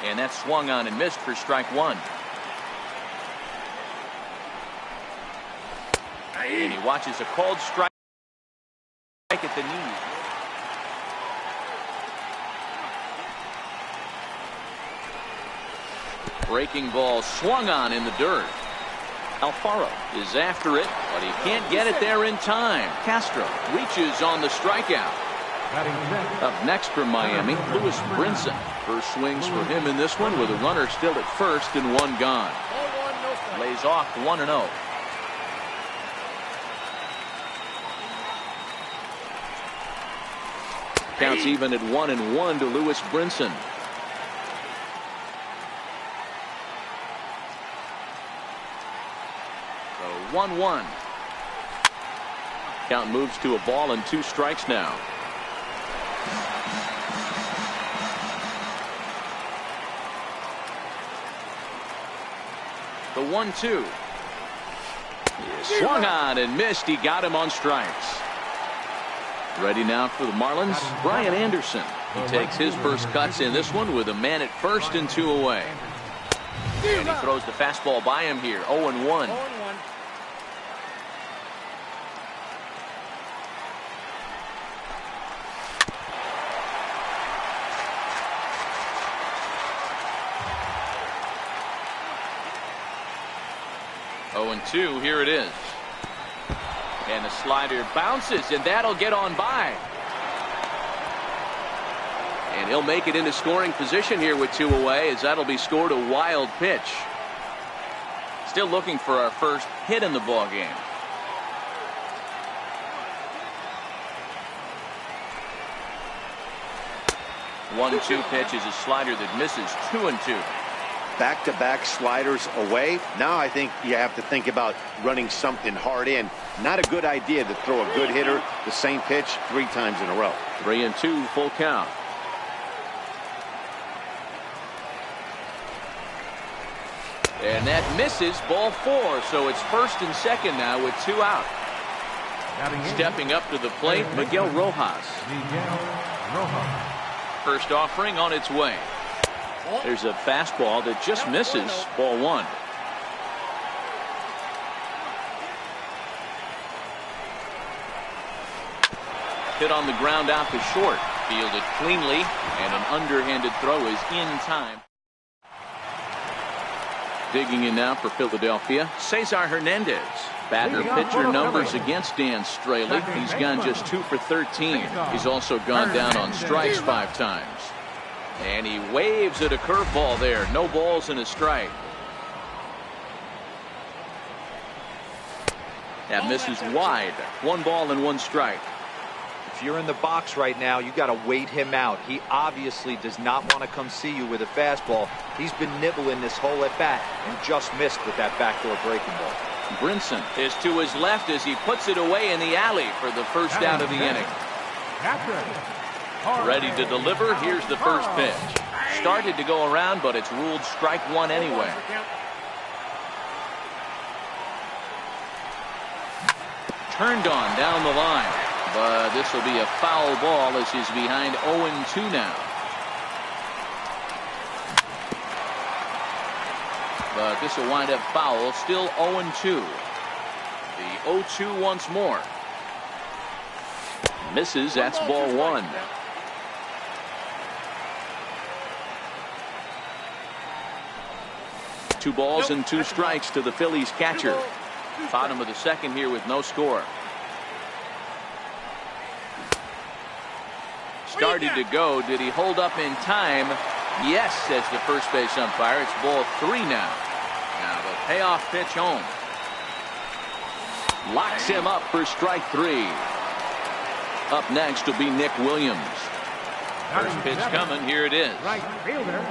And that swung on and missed for strike one. And he watches a called strike at the knee. Breaking ball swung on in the dirt. Alfaro is after it, but he can't get it there in time. Castro reaches on the strikeout. Up next from Miami, Lewis Brinson. First swings for him in this one with a runner still at first and one gone. Lays off 1-0. Counts even at 1-1 to Lewis Brinson. So 1-1. Count moves to a ball and 2 strikes now. The 1-2. Swung on and missed. He got him on strikes. Ready now for the Marlins, Brian Anderson. He takes his first cuts in this one with a man at first and 2 away. And he throws the fastball by him here, 0-1. And 2, here it is. And the slider bounces, and that'll get on by. And he'll make it into scoring position here with 2 away, as that'll be scored a wild pitch. Still looking for our first hit in the ball game. One-two pitch is a slider that misses. 2-2. Back-to-back sliders away. Now I think you have to think about running something hard in. Not a good idea to throw a good hitter the same pitch 3 times in a row. 3-2, full count. And that misses, ball 4. So it's first and second now with 2 out. Stepping up to the plate, Miguel Rojas. First offering on its way. There's a fastball that just misses, ball 1. Hit on the ground out to short. Fielded cleanly, and an underhanded throw is in time. Digging in now for Philadelphia, Cesar Hernandez. Batter pitcher numbers against Dan Straley. He's gone just 2 for 13. He's also gone down on strikes 5 times. And he waves at a curveball there. No balls and a strike. That misses wide. 1 ball and 1 strike. If you're in the box right now, you got to wait him out. He obviously does not want to come see you with a fastball. He's been nibbling this whole at bat and just missed with that backdoor breaking ball. Brinson is to his left as he puts it away in the alley for the first out of the inning. Ready to deliver. Here's the first pitch. Started to go around, but it's ruled strike 1 anyway. Turned on down the line, but this will be a foul ball as he's behind 0-2 now. But this will wind up foul. Still 0-2. The 0-2 once more. Misses. That's ball 1. Two balls and 2 strikes to the Phillies catcher. Bottom of the second here with no score. Started to go. Did he hold up in time? Yes, says the first base umpire. It's ball 3 now. Now the payoff pitch home. Locks him up for strike 3. Up next will be Nick Williams. First pitch coming. Here it is. Right fielder.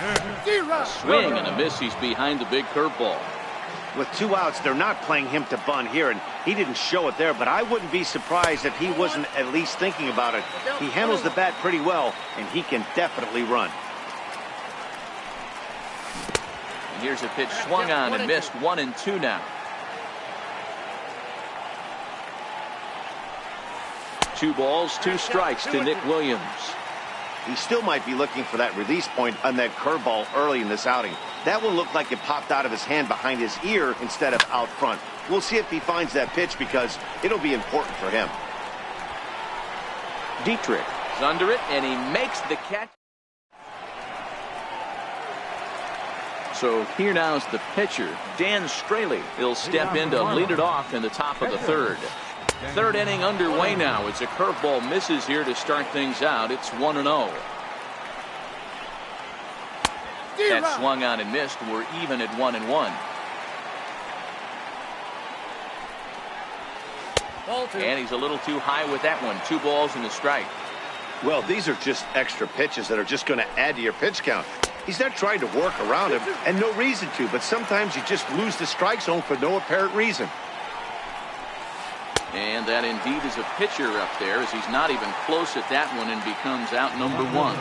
A swing and a miss. He's behind the big curveball. With 2 outs, they're not playing him to bunt here, and he didn't show it there, but I wouldn't be surprised if he wasn't at least thinking about it. He handles the bat pretty well, and he can definitely run. And here's a pitch swung on and missed. 1-2 now. 2 balls, 2 strikes to Nick Williams. He still might be looking for that release point on that curveball early in this outing. That one looked like it popped out of his hand behind his ear instead of out front. We'll see if he finds that pitch because it'll be important for him. Dietrich is under it, and he makes the catch. So here now is the pitcher, Dan Straley. He'll step in to lead it off in the top of the 3rd. 3rd inning underway now as a curveball misses here to start things out. It's 1-0. That swung on and missed. We're even at 1-1. And he's a little too high with that one. 2 balls and a strike. Well, these are just extra pitches that are just going to add to your pitch count. He's not trying to work around him, and no reason to, but sometimes you just lose the strike zone for no apparent reason. And that indeed is a pitcher up there, as he's not even close at that one and becomes out number 1.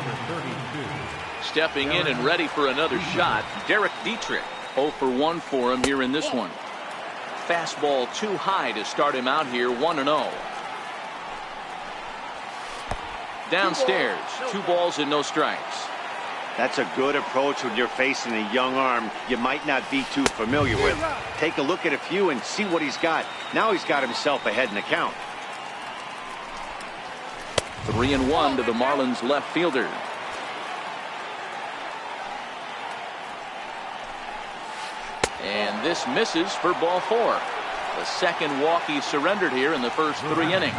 Stepping in and ready for another shot, Derek Dietrich. 0 for 1 for him here in this one. Fastball too high to start him out here, 1-0. Downstairs, 2 balls and no strikes. That's a good approach when you're facing a young arm you might not be too familiar with. Take a look at a few and see what he's got. Now he's got himself ahead in the count. 3-1 to the Marlins left fielder. And this misses for ball 4. The second walk he surrendered here in the first 3 innings.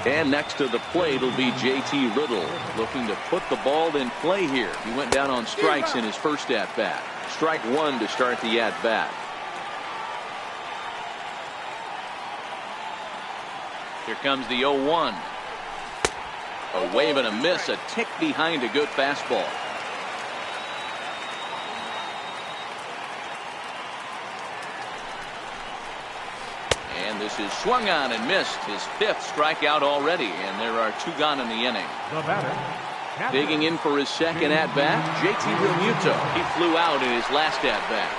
And next to the plate will be J.T. Riddle, looking to put the ball in play here. He went down on strikes in his first at-bat. Strike 1 to start the at-bat. Here comes the 0-1. A wave and a miss, a tick behind a good fastball. And this is swung on and missed, his 5th strikeout already, and there are 2 gone in the inning. Digging in for his second at-bat, JT Realmuto. He flew out in his last at-bat.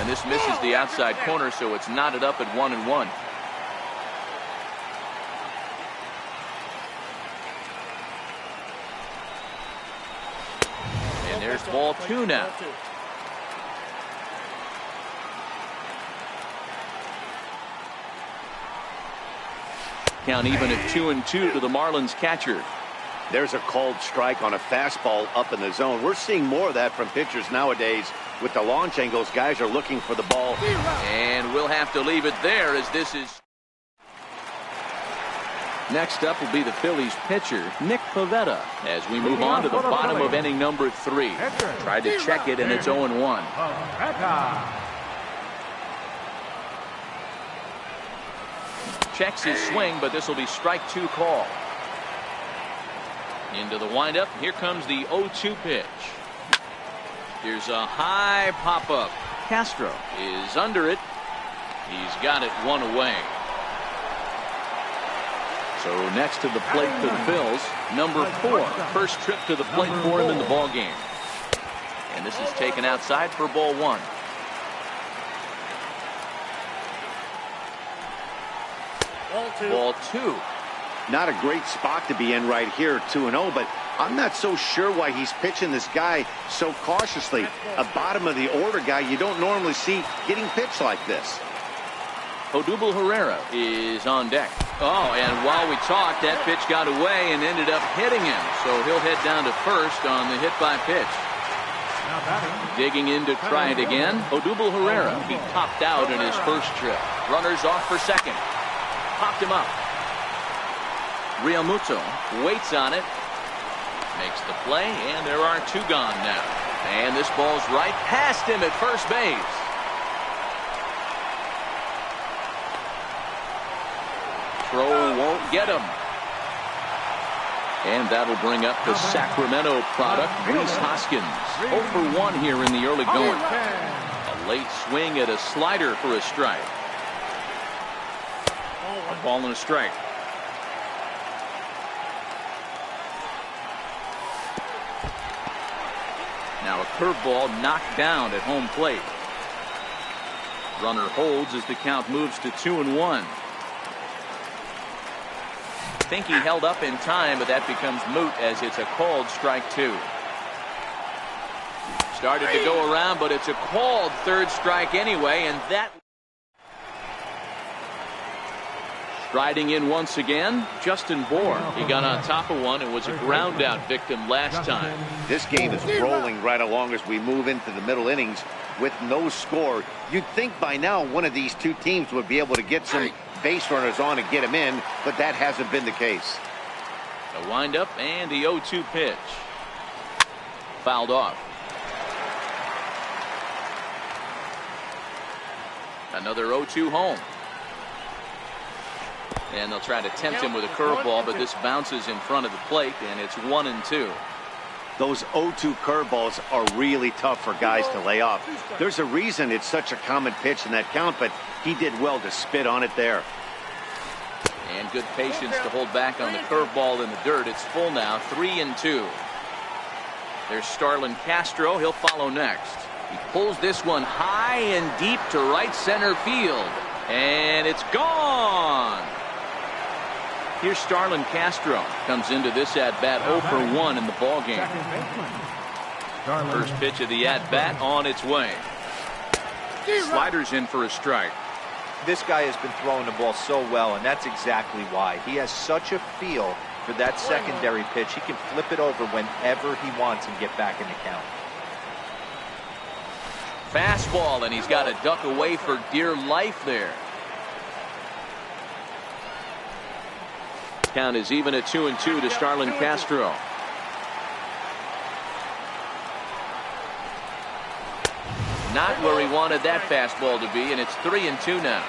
And this misses the outside corner, so it's knotted up at 1-1. There's ball 2 now. Count even at 2-2 to the Marlins catcher. There's a called strike on a fastball up in the zone. We're seeing more of that from pitchers nowadays. With the launch angles, guys are looking for the ball. And we'll have to leave it there as this is. Next up will be the Phillies pitcher, Nick Pivetta, as we move on to the bottom of inning number 3. Tried to check it, and it's 0-1. Checks his swing, but this will be strike 2 call. Into the windup. Here comes the 0-2 pitch. Here's a high pop-up. Castro is under it. He's got it 1 away. So next to the plate for the Phils, number 4. First trip to the plate for him in the ball game. And this is taken outside for ball 1. Ball 2. Not a great spot to be in right here, 2-0, but I'm not so sure why he's pitching this guy so cautiously. A bottom of the order guy you don't normally see getting pitched like this. Odubel Herrera is on deck. Oh, and while we talked, that pitch got away and ended up hitting him. So he'll head down to first on the hit by pitch. Digging in to try it again, Odubel Herrera. He popped out in his first trip. Runners off for second. Popped him up. Realmuto waits on it. Makes the play, and there are 2 gone now. And this ball's right past him at first base. Throw won't get him. And that'll bring up the Sacramento product, Rhys Hoskins. 0 for 1 here in the early going. A late swing at a slider for a strike. A ball and a strike. curveball knocked down at home plate. Runner holds as the count moves to 2-1. Think he held up in time, but that becomes moot as it's a called strike 2. Started to go around, but it's a called third strike anyway, and that. Striding in once again, Justin Bour. He got on top of one and was a ground out victim last time. This game is rolling right along as we move into the middle innings with no score. You'd think by now one of these two teams would be able to get some base runners on and get them in, but that hasn't been the case. The windup and the 0-2 pitch. Fouled off. Another 0-2 home. And they'll try to tempt him with a curveball, but this bounces in front of the plate, and it's 1-2. Those 0-2 curveballs are really tough for guys to lay off. There's a reason it's such a common pitch in that count, but he did well to spit on it there. And good patience to hold back on the curveball in the dirt. It's full now, 3-2. There's Starlin Castro. He'll follow next. He pulls this one high and deep to right center field. And it's gone. Here's Starlin Castro. Comes into this at-bat 0 for 1 in the ballgame. First pitch of the at-bat on its way. Sliders in for a strike. This guy has been throwing the ball so well, and that's exactly why. He has such a feel for that secondary pitch. He can flip it over whenever he wants and get back in the count. Fastball, and he's got to duck away for dear life there. Count is even at 2-2 to Starlin Castro. Not where he wanted that fastball to be, and it's 3-2 now.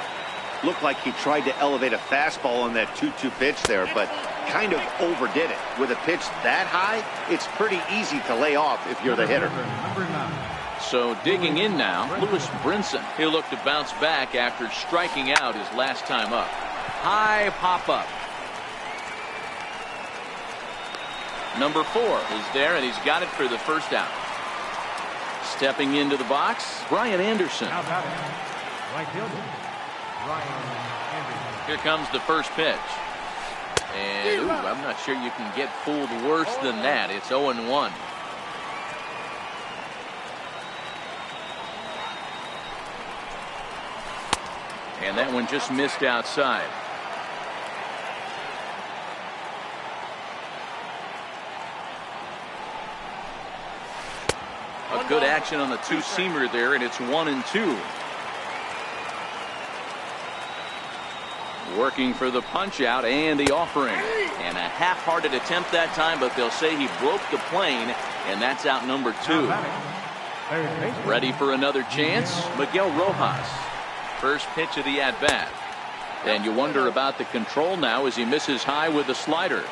Looked like he tried to elevate a fastball on that 2-2 pitch there, but kind of overdid it. With a pitch that high, it's pretty easy to lay off if you're the hitter. So digging in now, Lewis Brinson. He'll look to bounce back after striking out his last time up. High pop-up. Number 4 is there, and he's got it for the first out. Stepping into the box, Brian Anderson. Here comes the first pitch. And, I'm not sure you can get fooled worse than that. It's 0-1. And that one just missed outside. A good action on the two-seamer there, and it's 1-2. Working for the punch-out and the offering. And a half-hearted attempt that time, but they'll say he broke the plane, and that's out number 2. Ready for another chance? Miguel Rojas. First pitch of the at-bat. And you wonder about the control now as he misses high with the slider.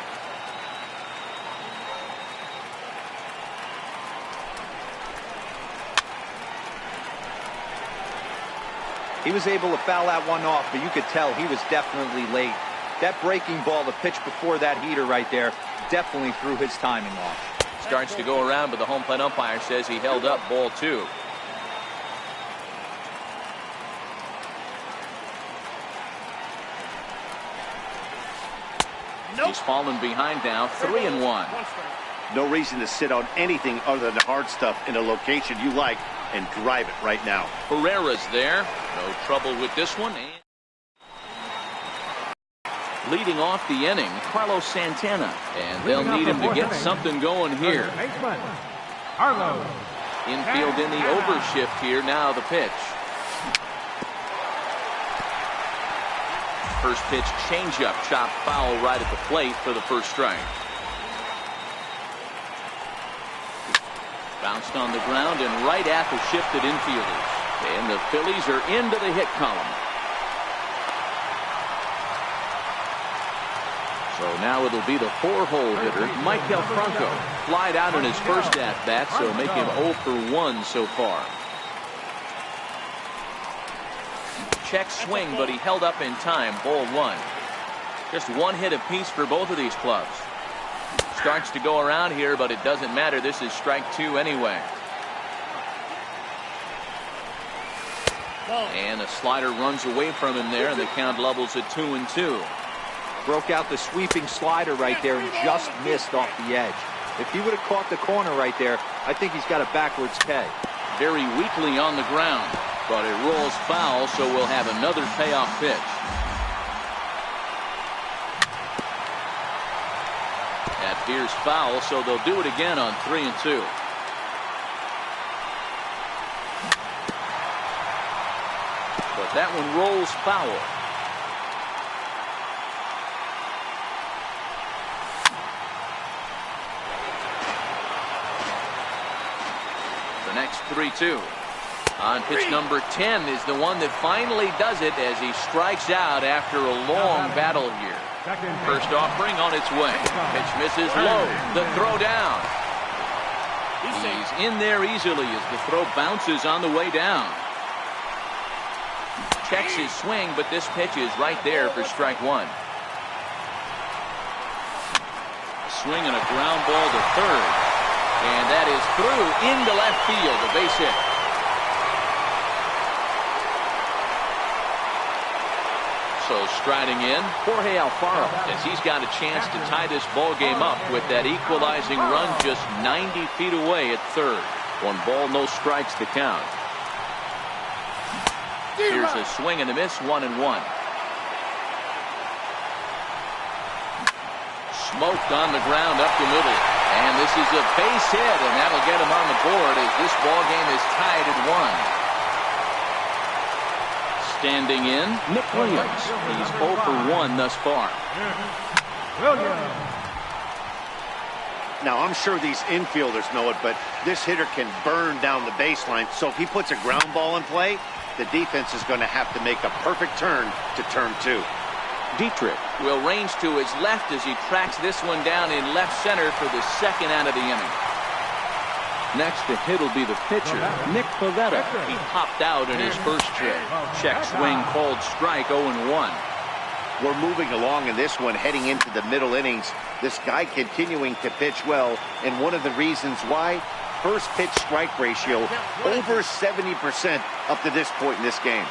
He was able to foul that one off, but you could tell he was definitely late. That breaking ball, the pitch before that heater right there, definitely threw his timing off. Starts to go around, but the home plate umpire says he held up ball 2. He's fallen behind now, 3-1. No reason to sit on anything other than the hard stuff in a location you like and drive it right now. Herrera's there. No trouble with this one. And leading off the inning, Carlos Santana. And they'll need him to get something going here. Infield in the overshift here. Now the pitch. First pitch changeup, chopped foul right at the plate for the first strike. Bounced on the ground and right at the shifted infielders. And the Phillies are into the hit column. So now it'll be the 4-hole hitter, Maikel Franco. Flied out in his first at-bat, so make him 0 for 1 so far. Check swing, but he held up in time. Ball 1. Just one hit apiece for both of these clubs. Starts to go around here, but it doesn't matter. This is strike 2 anyway. And a slider runs away from him there, and the count levels at 2-2. Broke out the sweeping slider right there and just missed off the edge. If he would have caught the corner right there, I think he's got a backwards K. Very weakly on the ground, but it rolls foul, so we'll have another payoff pitch. That appears foul, so they'll do it again on 3-2. But that one rolls foul. The next 3-2. On pitch number 10 is the one that finally does it as he strikes out after a long battle here. First offering on its way. Pitch misses low. The throw down. He's in there easily as the throw bounces on the way down. Checks his swing, but this pitch is right there for strike one. Swing and a ground ball to third. And that is through into left field, a base hit. So striding in, Jorge Alfaro, as he's got a chance to tie this ball game up with that equalizing run just 90 feet away at third. 1 ball, no strikes to count. Here's a swing and a miss, 1-1. Smoked on the ground up the middle. And this is a base hit, and that'll get him on the board as this ball game is tied at 1. Standing in, Nick Williams. He's 0 for 1 thus far. Now, I'm sure these infielders know it, but this hitter can burn down the baseline. So if he puts a ground ball in play, the defense is going to have to make a perfect turn to turn 2. Dietrich will range to his left as he tracks this one down in left center for the second out of the inning. Next to hit will be the pitcher, Nick Pivetta. He popped out in his first trip. Check swing called strike, 0-1. We're moving along in this one, heading into the middle innings. This guy continuing to pitch well, and one of the reasons why, first pitch strike ratio over 70% up to this point in this game.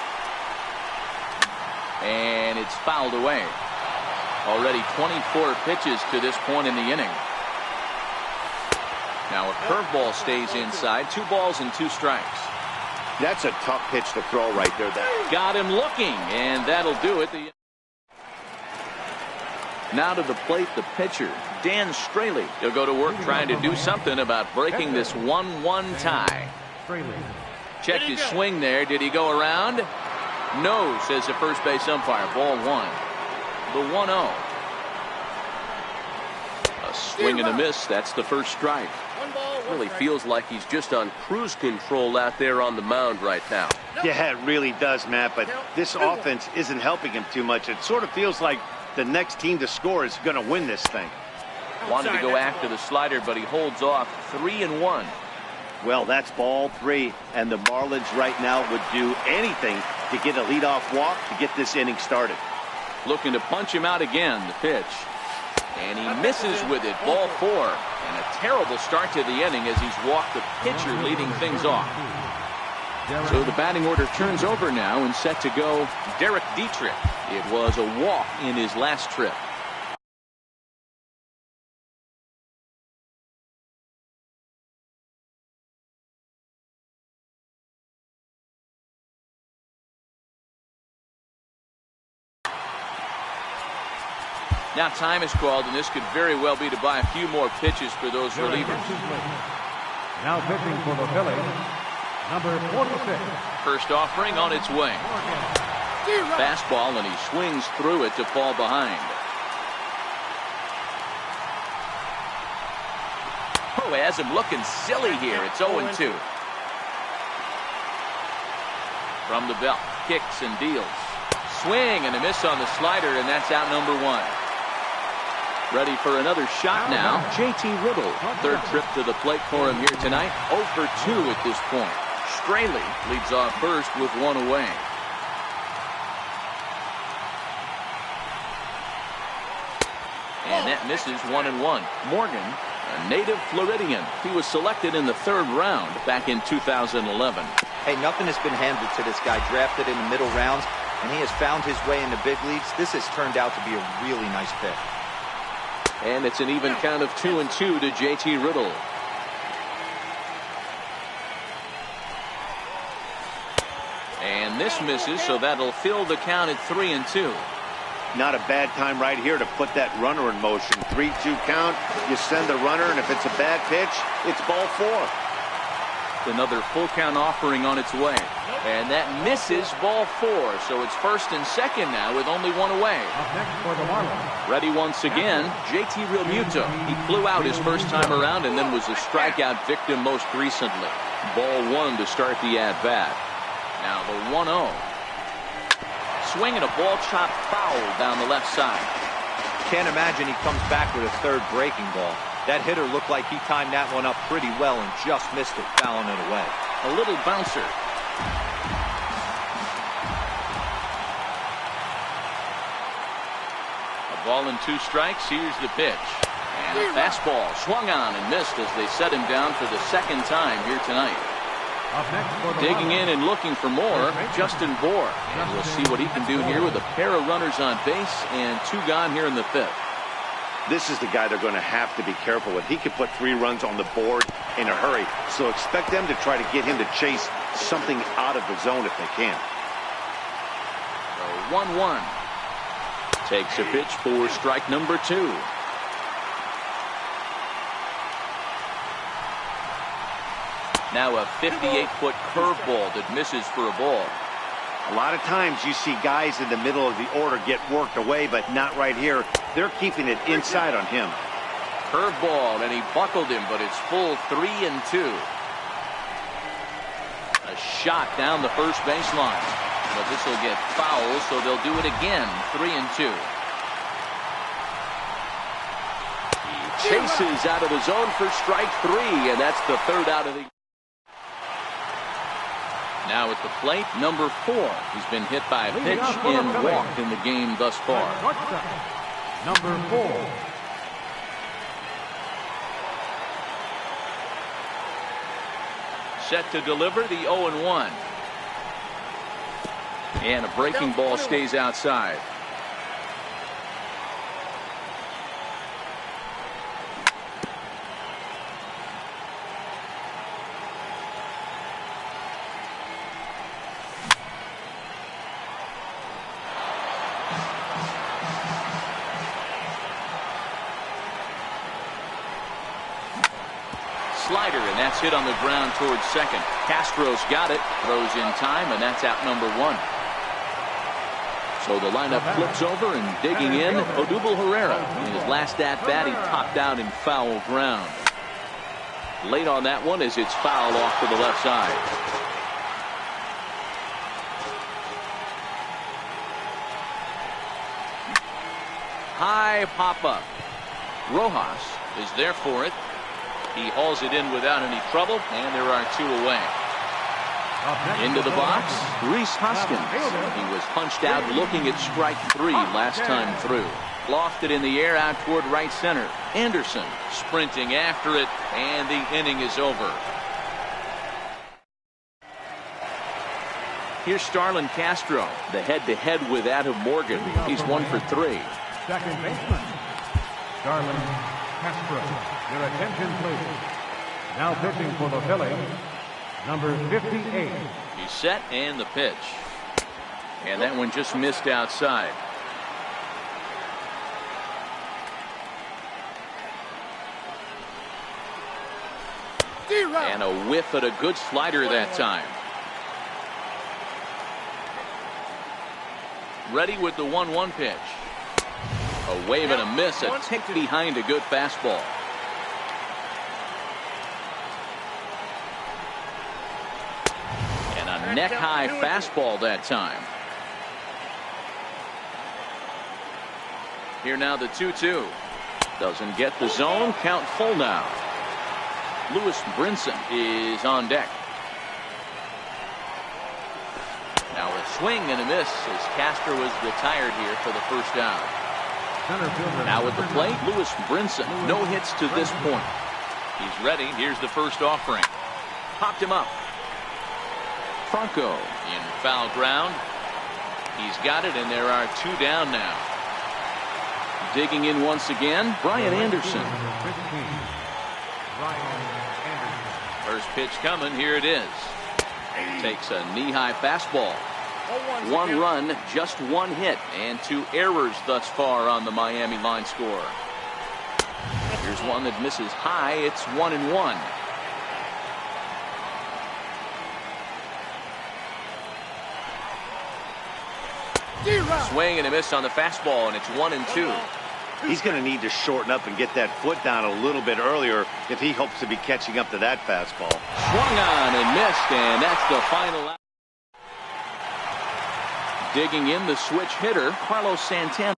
And it's fouled away. Already 24 pitches to this point in the inning. Now a curveball stays inside. 2 balls and 2 strikes. That's a tough pitch to throw right there. Got him looking, and that'll do it. Now to the plate, the pitcher, Dan Straley. He'll go to work trying to do something about breaking this 1-1 tie. Check his swing there. Did he go around? No, says the first base umpire. Ball 1. The 1-0. A swing and a miss. That's the first strike. Really feels like he's just on cruise control out there on the mound right now. Yeah, it really does, Matt, but this offense isn't helping him too much. It sort of feels like the next team to score is going to win this thing. Wanted to go after the slider, but he holds off. 3-1. Well, that's ball 3, and the Marlins right now would do anything to get a leadoff walk to get this inning started. Looking to punch him out again, the pitch. And he misses with it. Ball 4. And a terrible start to the inning as he's walked the pitcher leading things off. So the batting order turns over now and set to go Derek Dietrich. It was a walk in his last trip. Now time is called, and this could very well be to buy a few more pitches for those relievers. Now pitching for the Phillies, number 46. First offering on its way. Fastball, and he swings through it to fall behind. Oh, has him looking silly here. It's 0-2. From the belt, kicks and deals. Swing and a miss on the slider, and that's out number 1. Ready for another shot now. JT Riddle. Third trip to the plate for him here tonight. 0 for 2 at this point. Straley leads off first with 1 away. And that misses 1-1. Morgan, a native Floridian. He was selected in the 3rd round back in 2011. Hey, nothing has been handed to this guy. Drafted in the middle rounds, and he has found his way in the big leagues. This has turned out to be a really nice pick. And it's an even count of 2-2 to JT Riddle. And this misses, so that'll fill the count at 3-2. Not a bad time right here to put that runner in motion. 3-2 count, you send the runner, and if it's a bad pitch, it's ball 4. Another full count offering on its way. And that misses, ball 4. So it's first and second now with only one away. Up next for the Marlins. Ready once again, JT Realmuto. He flew out his first time around and then was a strikeout victim most recently. Ball 1 to start the at-bat. Now the 1-0. Swinging a ball chopped foul down the left side. Can't imagine he comes back with a third breaking ball. That hitter looked like he timed that one up pretty well and just missed it, fouling it away. A little bouncer. A ball and 2 strikes. Here's the pitch. And a fastball swung on and missed as they set him down for the second time here tonight. Up next for the Digging Marlins. in and looking for more, Justin Bour. And we'll see what he can do here with a pair of runners on base and 2 gone here in the 5th. This is the guy they're going to have to be careful with. He could put 3 runs on the board in a hurry, so expect them to try to get him to chase something out of the zone if they can. So 1-1. Takes a pitch for strike number 2. Now a 58-foot curveball that misses for a ball. A lot of times you see guys in the middle of the order get worked away, but not right here. They're keeping it inside on him. Curveball, and he buckled him, but it's full 3-2. A shot down the first baseline. But this will get foul, so they'll do it again. 3-2. He chases out of the zone for strike 3, and that's the 3rd out of the. Now at the plate, number 4. He's been hit by a pitch and walked in the game thus far. Number 4. Set to deliver the 0-1. And a breaking ball stays outside. Slider, and that's hit on the ground towards second. Castro's got it, throws in time, and that's out number 1. So the lineup flips over, and digging in, Odubel Herrera. In his last at-bat, he popped out in foul ground. Late on that one as it's fouled off to the left side. High pop-up. Rojas is there for it. He hauls it in without any trouble, and there are 2 away. Into the box, Rhys Hoskins. He was punched out looking at strike 3 last time through. Lofted in the air out toward right center. Anderson sprinting after it, and the inning is over. Here's Starlin Castro, the head-to-head with Adam Morgan. He's 1 for 3. Second baseman, Starlin Castro. Your attention, please. Now pitching for the Phillies, number 58. He's set, and the pitch. And that one just missed outside. And a whiff at a good slider that time. Ready with the 1-1 pitch. A wave and a miss, a tick behind a good fastball. And a neck-high fastball that time. Here now the 2-2. Doesn't get the zone. Count full now. Lewis Brinson is on deck. Now a swing and a miss as Castro is retired here for the first out. Now at the plate, Lewis Brinson. No hits to this point. He's ready. Here's the first offering. Popped him up. Franco in foul ground. He's got it, and there are 2 down now. Digging in once again, Brian Anderson. First pitch coming. Here it is. Takes a knee-high fastball. 1 run, just 1 hit, and 2 errors thus far on the Miami line score. Here's one that misses high. It's 1-1. Swing and a miss on the fastball, and it's 1-2. He's going to need to shorten up and get that foot down a little bit earlier if he hopes to be catching up to that fastball. Swung on and missed, and that's the final out. Digging in, the switch hitter, Carlos Santana.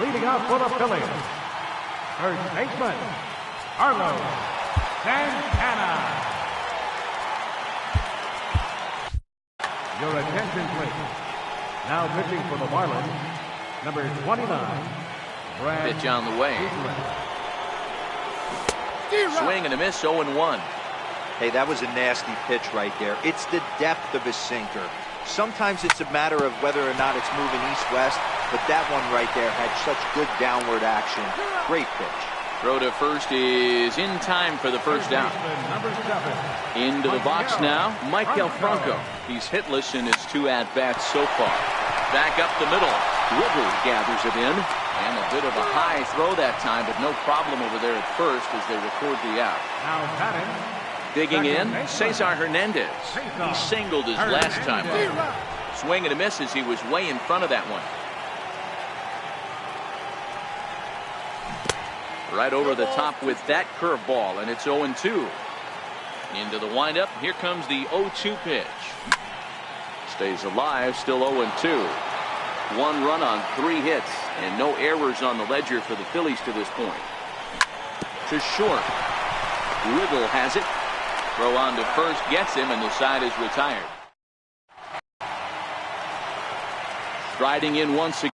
Leading off for the Phillies, first baseman, Carlos Santana. Your attention, please. Now pitching for the Marlins, number 29, Brad. Pitch on the way. Swing and a miss, 0-1. Hey, that was a nasty pitch right there. It's the depth of his sinker. Sometimes it's a matter of whether or not it's moving east-west, but that one right there had such good downward action. Great pitch. Throw to first is in time for the first down. Number 7. Into the box now, Michael Franco. He's hitless in his 2 at-bats so far. Back up the middle. Whittle gathers it in. And a bit of a high throw that time, but no problem over there at first as they record the out. Now batting. Digging in, Cesar Hernandez. He singled his last time up. Swing and a miss as he was way in front of that one. Right over the top with that curveball, and it's 0-2. Into the windup. Here comes the 0-2 pitch. Stays alive, still 0-2. 1 run on 3 hits, and no errors on the ledger for the Phillies to this point. To short. Whittle has it. Throw on to first gets him, and the side is retired. Striding in once again.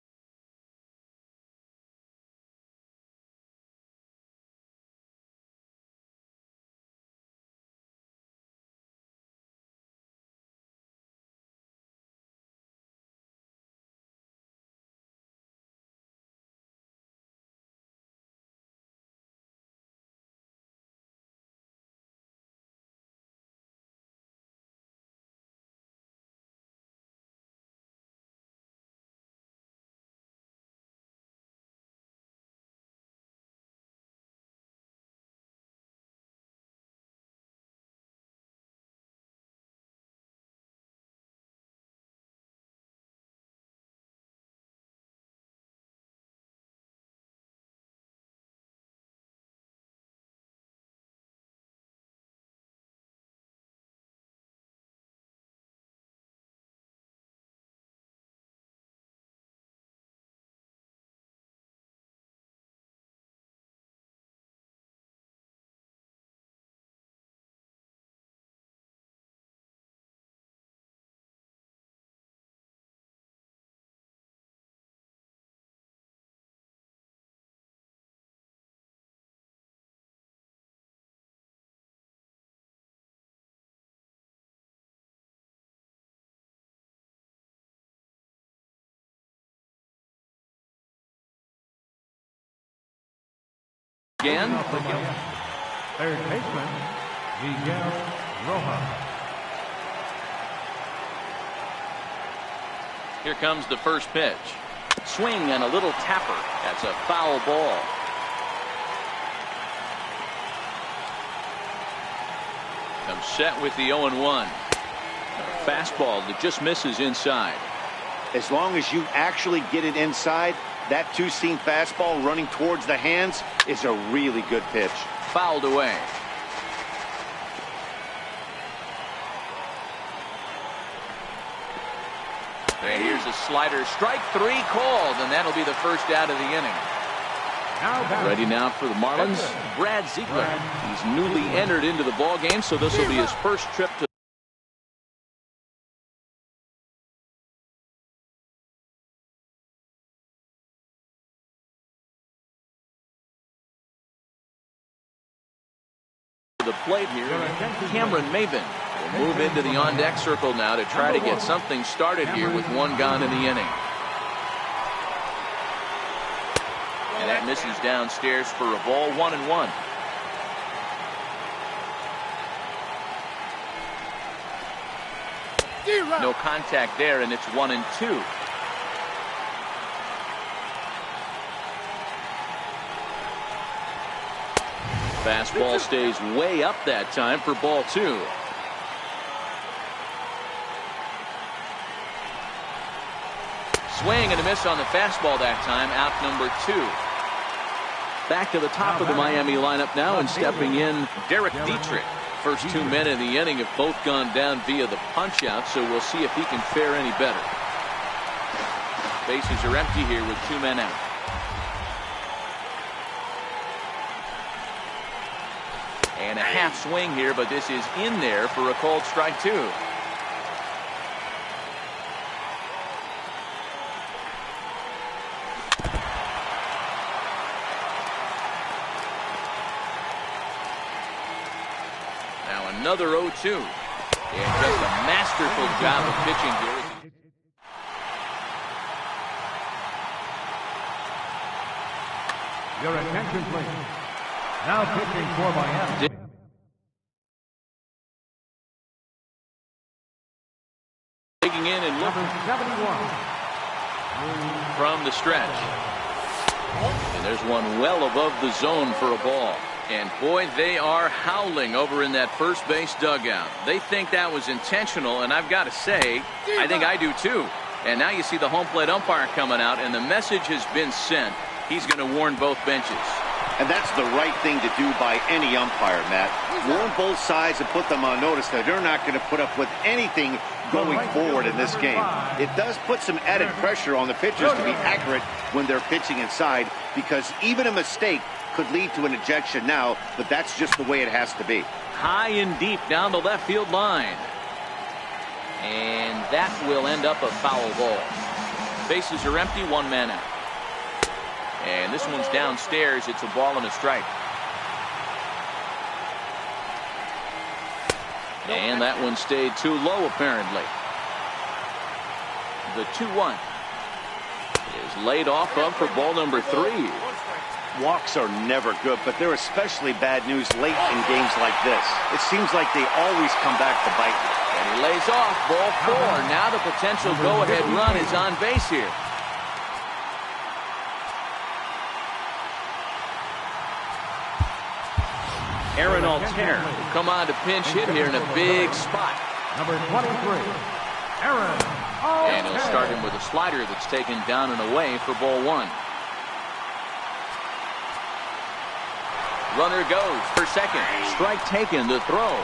Again. Third baseman, Miguel Rojas. Here comes the first pitch. Swing and a little tapper. That's a foul ball. Comes set with the 0-1. A fastball that just misses inside. As long as you actually get it inside, that 2-seam fastball running towards the hands is a really good pitch. Fouled away. And here's a slider. Strike 3 called, and that'll be the first out of the inning. Ready now for the Marlins, Brad Ziegler. He's newly entered into the ballgame, so this will be his first trip to The plate here, Cameron Maven will move into the on-deck circle now to try to get something started here with one gone in the inning. And that misses downstairs for a ball, 1-1. No contact there, and it's 1-2. Fastball stays way up that time for ball 2. Swing and a miss on the fastball that time, out number 2. Back to the top of the Miami lineup now, and stepping in, Derek Dietrich. First 2 men in the inning have both gone down via the punch-out, so we'll see if he can fare any better. Bases are empty here with 2 men out. And a half swing here, but this is in there for a called strike 2. Now another 0-2. And just a masterful job of pitching here. Your attention, please. Now pitching for Miami. Taking in and looking 71. From the stretch. And there's one well above the zone for a ball. And boy, they are howling over in that first base dugout. They think that was intentional, and I've got to say, I think I do too. And now you see the home plate umpire coming out, and the message has been sent. He's going to warn both benches. And that's the right thing to do by any umpire, Matt. Warn both sides and put them on notice that they're not going to put up with anything going forward in this game. It does put some added pressure on the pitchers to be accurate when they're pitching inside, because even a mistake could lead to an ejection now, but that's just the way it has to be. High and deep down the left field line. And that will end up a foul ball. Bases are empty, 1 man out. And this one's downstairs. It's a ball and a strike. And that one stayed too low, apparently. The 2-1 is laid off of for ball number 3. Walks are never good, but they're especially bad news late in games like this. It seems like they always come back to bite you. And he lays off ball 4. Now the potential go-ahead run is on base here. Aaron Altair will come on to pinch hit here in a big spot. Number 23, Aaron Altair. And he'll start him with a slider that's taken down and away for ball 1. Runner goes for second. Strike taken, the throw.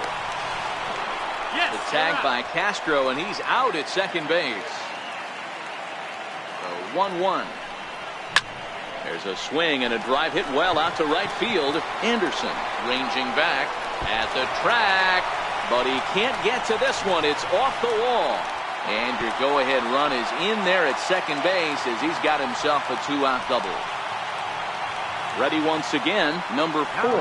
The tag by Castro, and he's out at second base. So 1-1. There's a swing and a drive hit well out to right field. Anderson ranging back at the track, but he can't get to this one. It's off the wall. And your go-ahead run is in there at second base as he's got himself a 2-out double. Ready once again, number 4.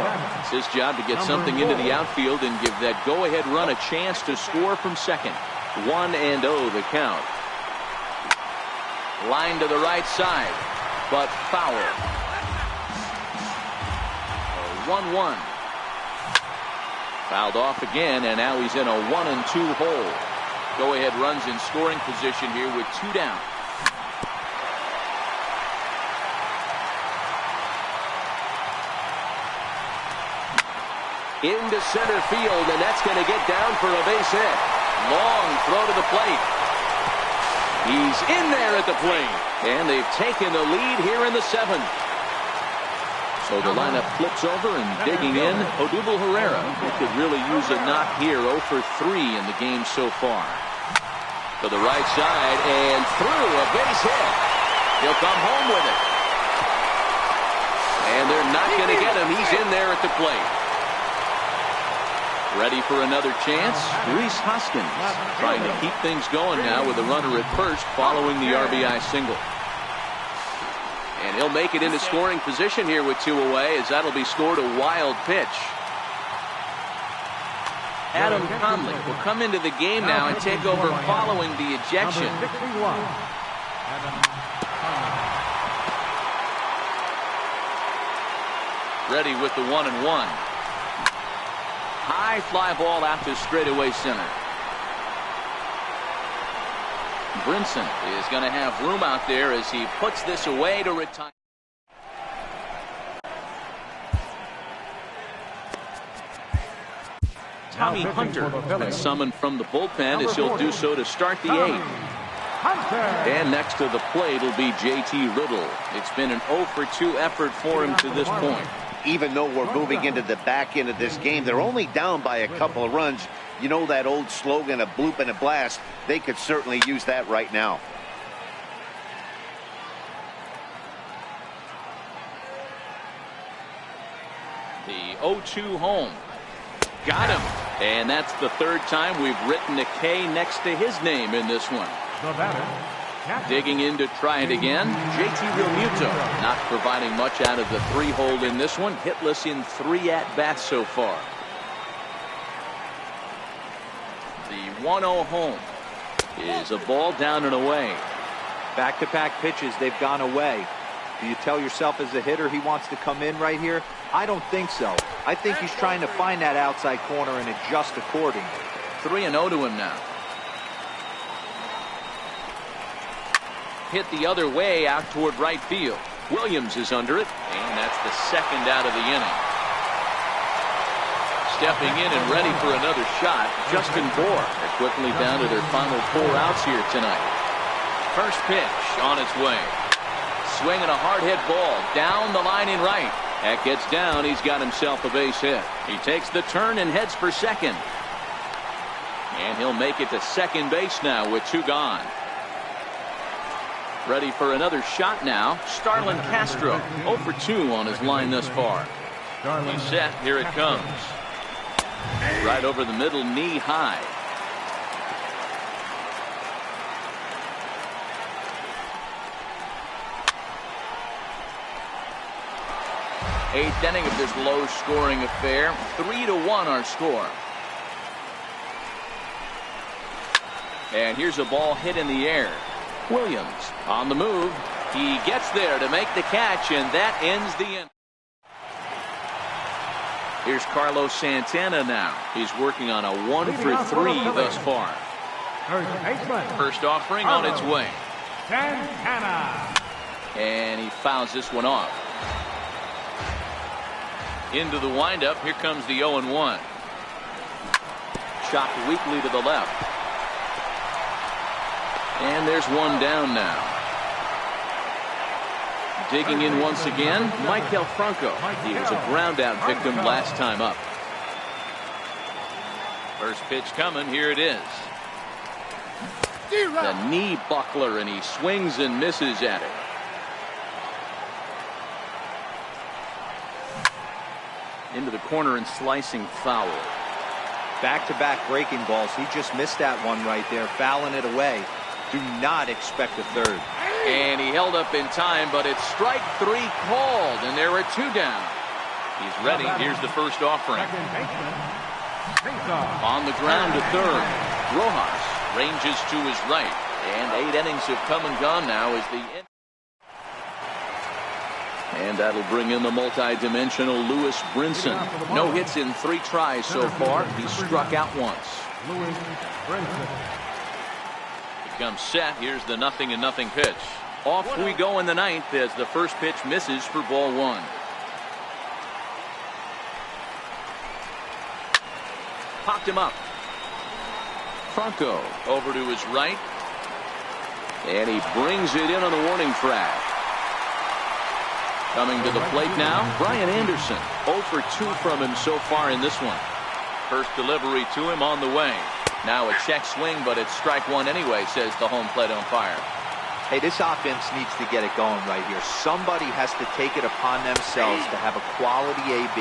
It's his job to get something into the outfield and give that go-ahead run a chance to score from second. 1-0 the count. Line to the right side, but foul. 1-1. Fouled off again, and now he's in a 1-2 hole. Go-ahead runs in scoring position here with 2 down. Into center field, and that's going to get down for a base hit. Long throw to the plate. He's in there at the plate, and they've taken the lead here in the 7th. So the lineup flips over, and digging in, Odubel Herrera, who could really use a knock here. 0 for 3 in the game so far. To the right side, and through, a base hit. He'll come home with it. And they're not going to get him. He's in there at the plate. Ready for another chance? Rhys Hoskins trying to keep things going now with a runner at first following the RBI single. And he'll make it into scoring position here with 2 away, as that'll be scored a wild pitch. Adam Conley will come into the game now and take over following the ejection. Number 61, Adam Conley. Ready with the 1-1. High fly ball out to straightaway center. Brinson is going to have room out there as he puts this away to retire. Tommy Hunter has been summoned from the bullpen as he'll do so to start the 8th. And next to the plate will be J.T. Riddle. It's been an 0-for-2 effort for him to this point. Even though we're moving into the back end of this game, they're only down by a couple of runs. You know that old slogan, a bloop and a blast? They could certainly use that right now. The 0-2 home. Got him. And that's the 3rd time we've written a K next to his name in this one. Digging in to try it again, JT Realmuto not providing much out of the 3-hole in this one. Hitless in 3 at-bats so far. The 1-0 home is a ball down and away. Back-to-back pitches, they've gone away. Do you tell yourself as a hitter he wants to come in right here? I don't think so. I think he's trying to find that outside corner and adjust accordingly. 3-0 to him now. Hit the other way out toward right field. Williams is under it, and that's the 2nd out of the inning. Stepping in and ready for another shot, Justin Bour. They're quickly down to their final 4 outs here tonight. First pitch on its way. Swinging a hard hit ball down the line in right. That gets down. He's got himself a base hit. He takes the turn and heads for second. And he'll make it to second base now with 2 gone. Ready for another shot now. Starlin Castro 0-for-2 on his line thus far. He's set. Here it comes. Right over the middle, knee high. Eighth inning of this low-scoring affair. 3-1 our score. And here's a ball hit in the air. Williams on the move. He gets there to make the catch, and that ends the inning. Here's Carlos Santana now. He's working on a 1-for-3 thus far. First offering on its way. Santana. And he fouls this one off. Into the windup. Here comes the 0-1. Chopped weakly to the left. And there's one down now. Digging in once again, Michael Franco. He was a ground out victim last time up. First pitch coming. Here it is. The knee buckler, and he swings and misses at it. Into the corner and slicing foul. Back-to-back breaking balls. He just missed that one right there, fouling it away. Do not expect a third. And he held up in time, but it's strike 3 called, and there are 2 down. He's ready. Here's the first offering. On the ground to third. Rojas ranges to his right. And 8 innings have come and gone now as the end. And that'll bring in the multi-dimensional Lewis Brinson. No hits in 3 tries so far. He struck out once. Lewis Brinson. Comes set. Here's the 0-0 pitch. Off we go in the 9th as the first pitch misses for ball 1. Popped him up. Franco over to his right. And he brings it in on the warning track. Coming to the plate now, Brian Anderson. 0-for-2 from him so far in this one. First delivery to him on the way. Now a check swing, but it's strike 1 anyway, says the home plate umpire. Hey, this offense needs to get it going right here. Somebody has to take it upon themselves to have a quality AB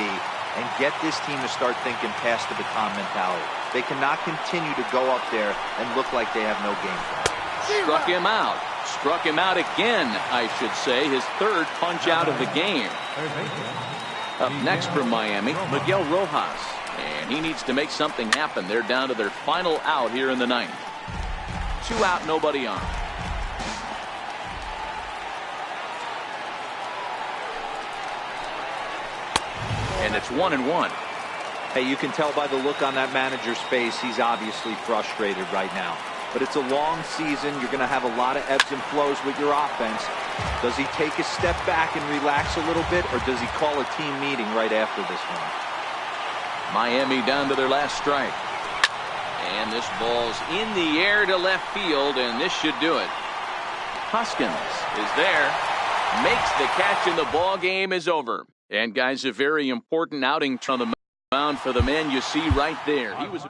and get this team to start thinking past the baton mentality. They cannot continue to go up there and look like they have no game plan. Struck him out. Struck him out again, I should say. His 3rd punch out of the game. Up next from Miami, Miguel Rojas. And he needs to make something happen. They're down to their final out here in the ninth. 2 out, nobody on. And it's 1-1. Hey, you can tell by the look on that manager's face, he's obviously frustrated right now. But it's a long season. You're going to have a lot of ebbs and flows with your offense. Does he take a step back and relax a little bit, or does he call a team meeting right after this one? Miami down to their last strike. And this ball's in the air to left field, and this should do it. Hoskins is there, makes the catch, and the ball game is over. And guys, a very important outing from the mound for the man you see right there. He was a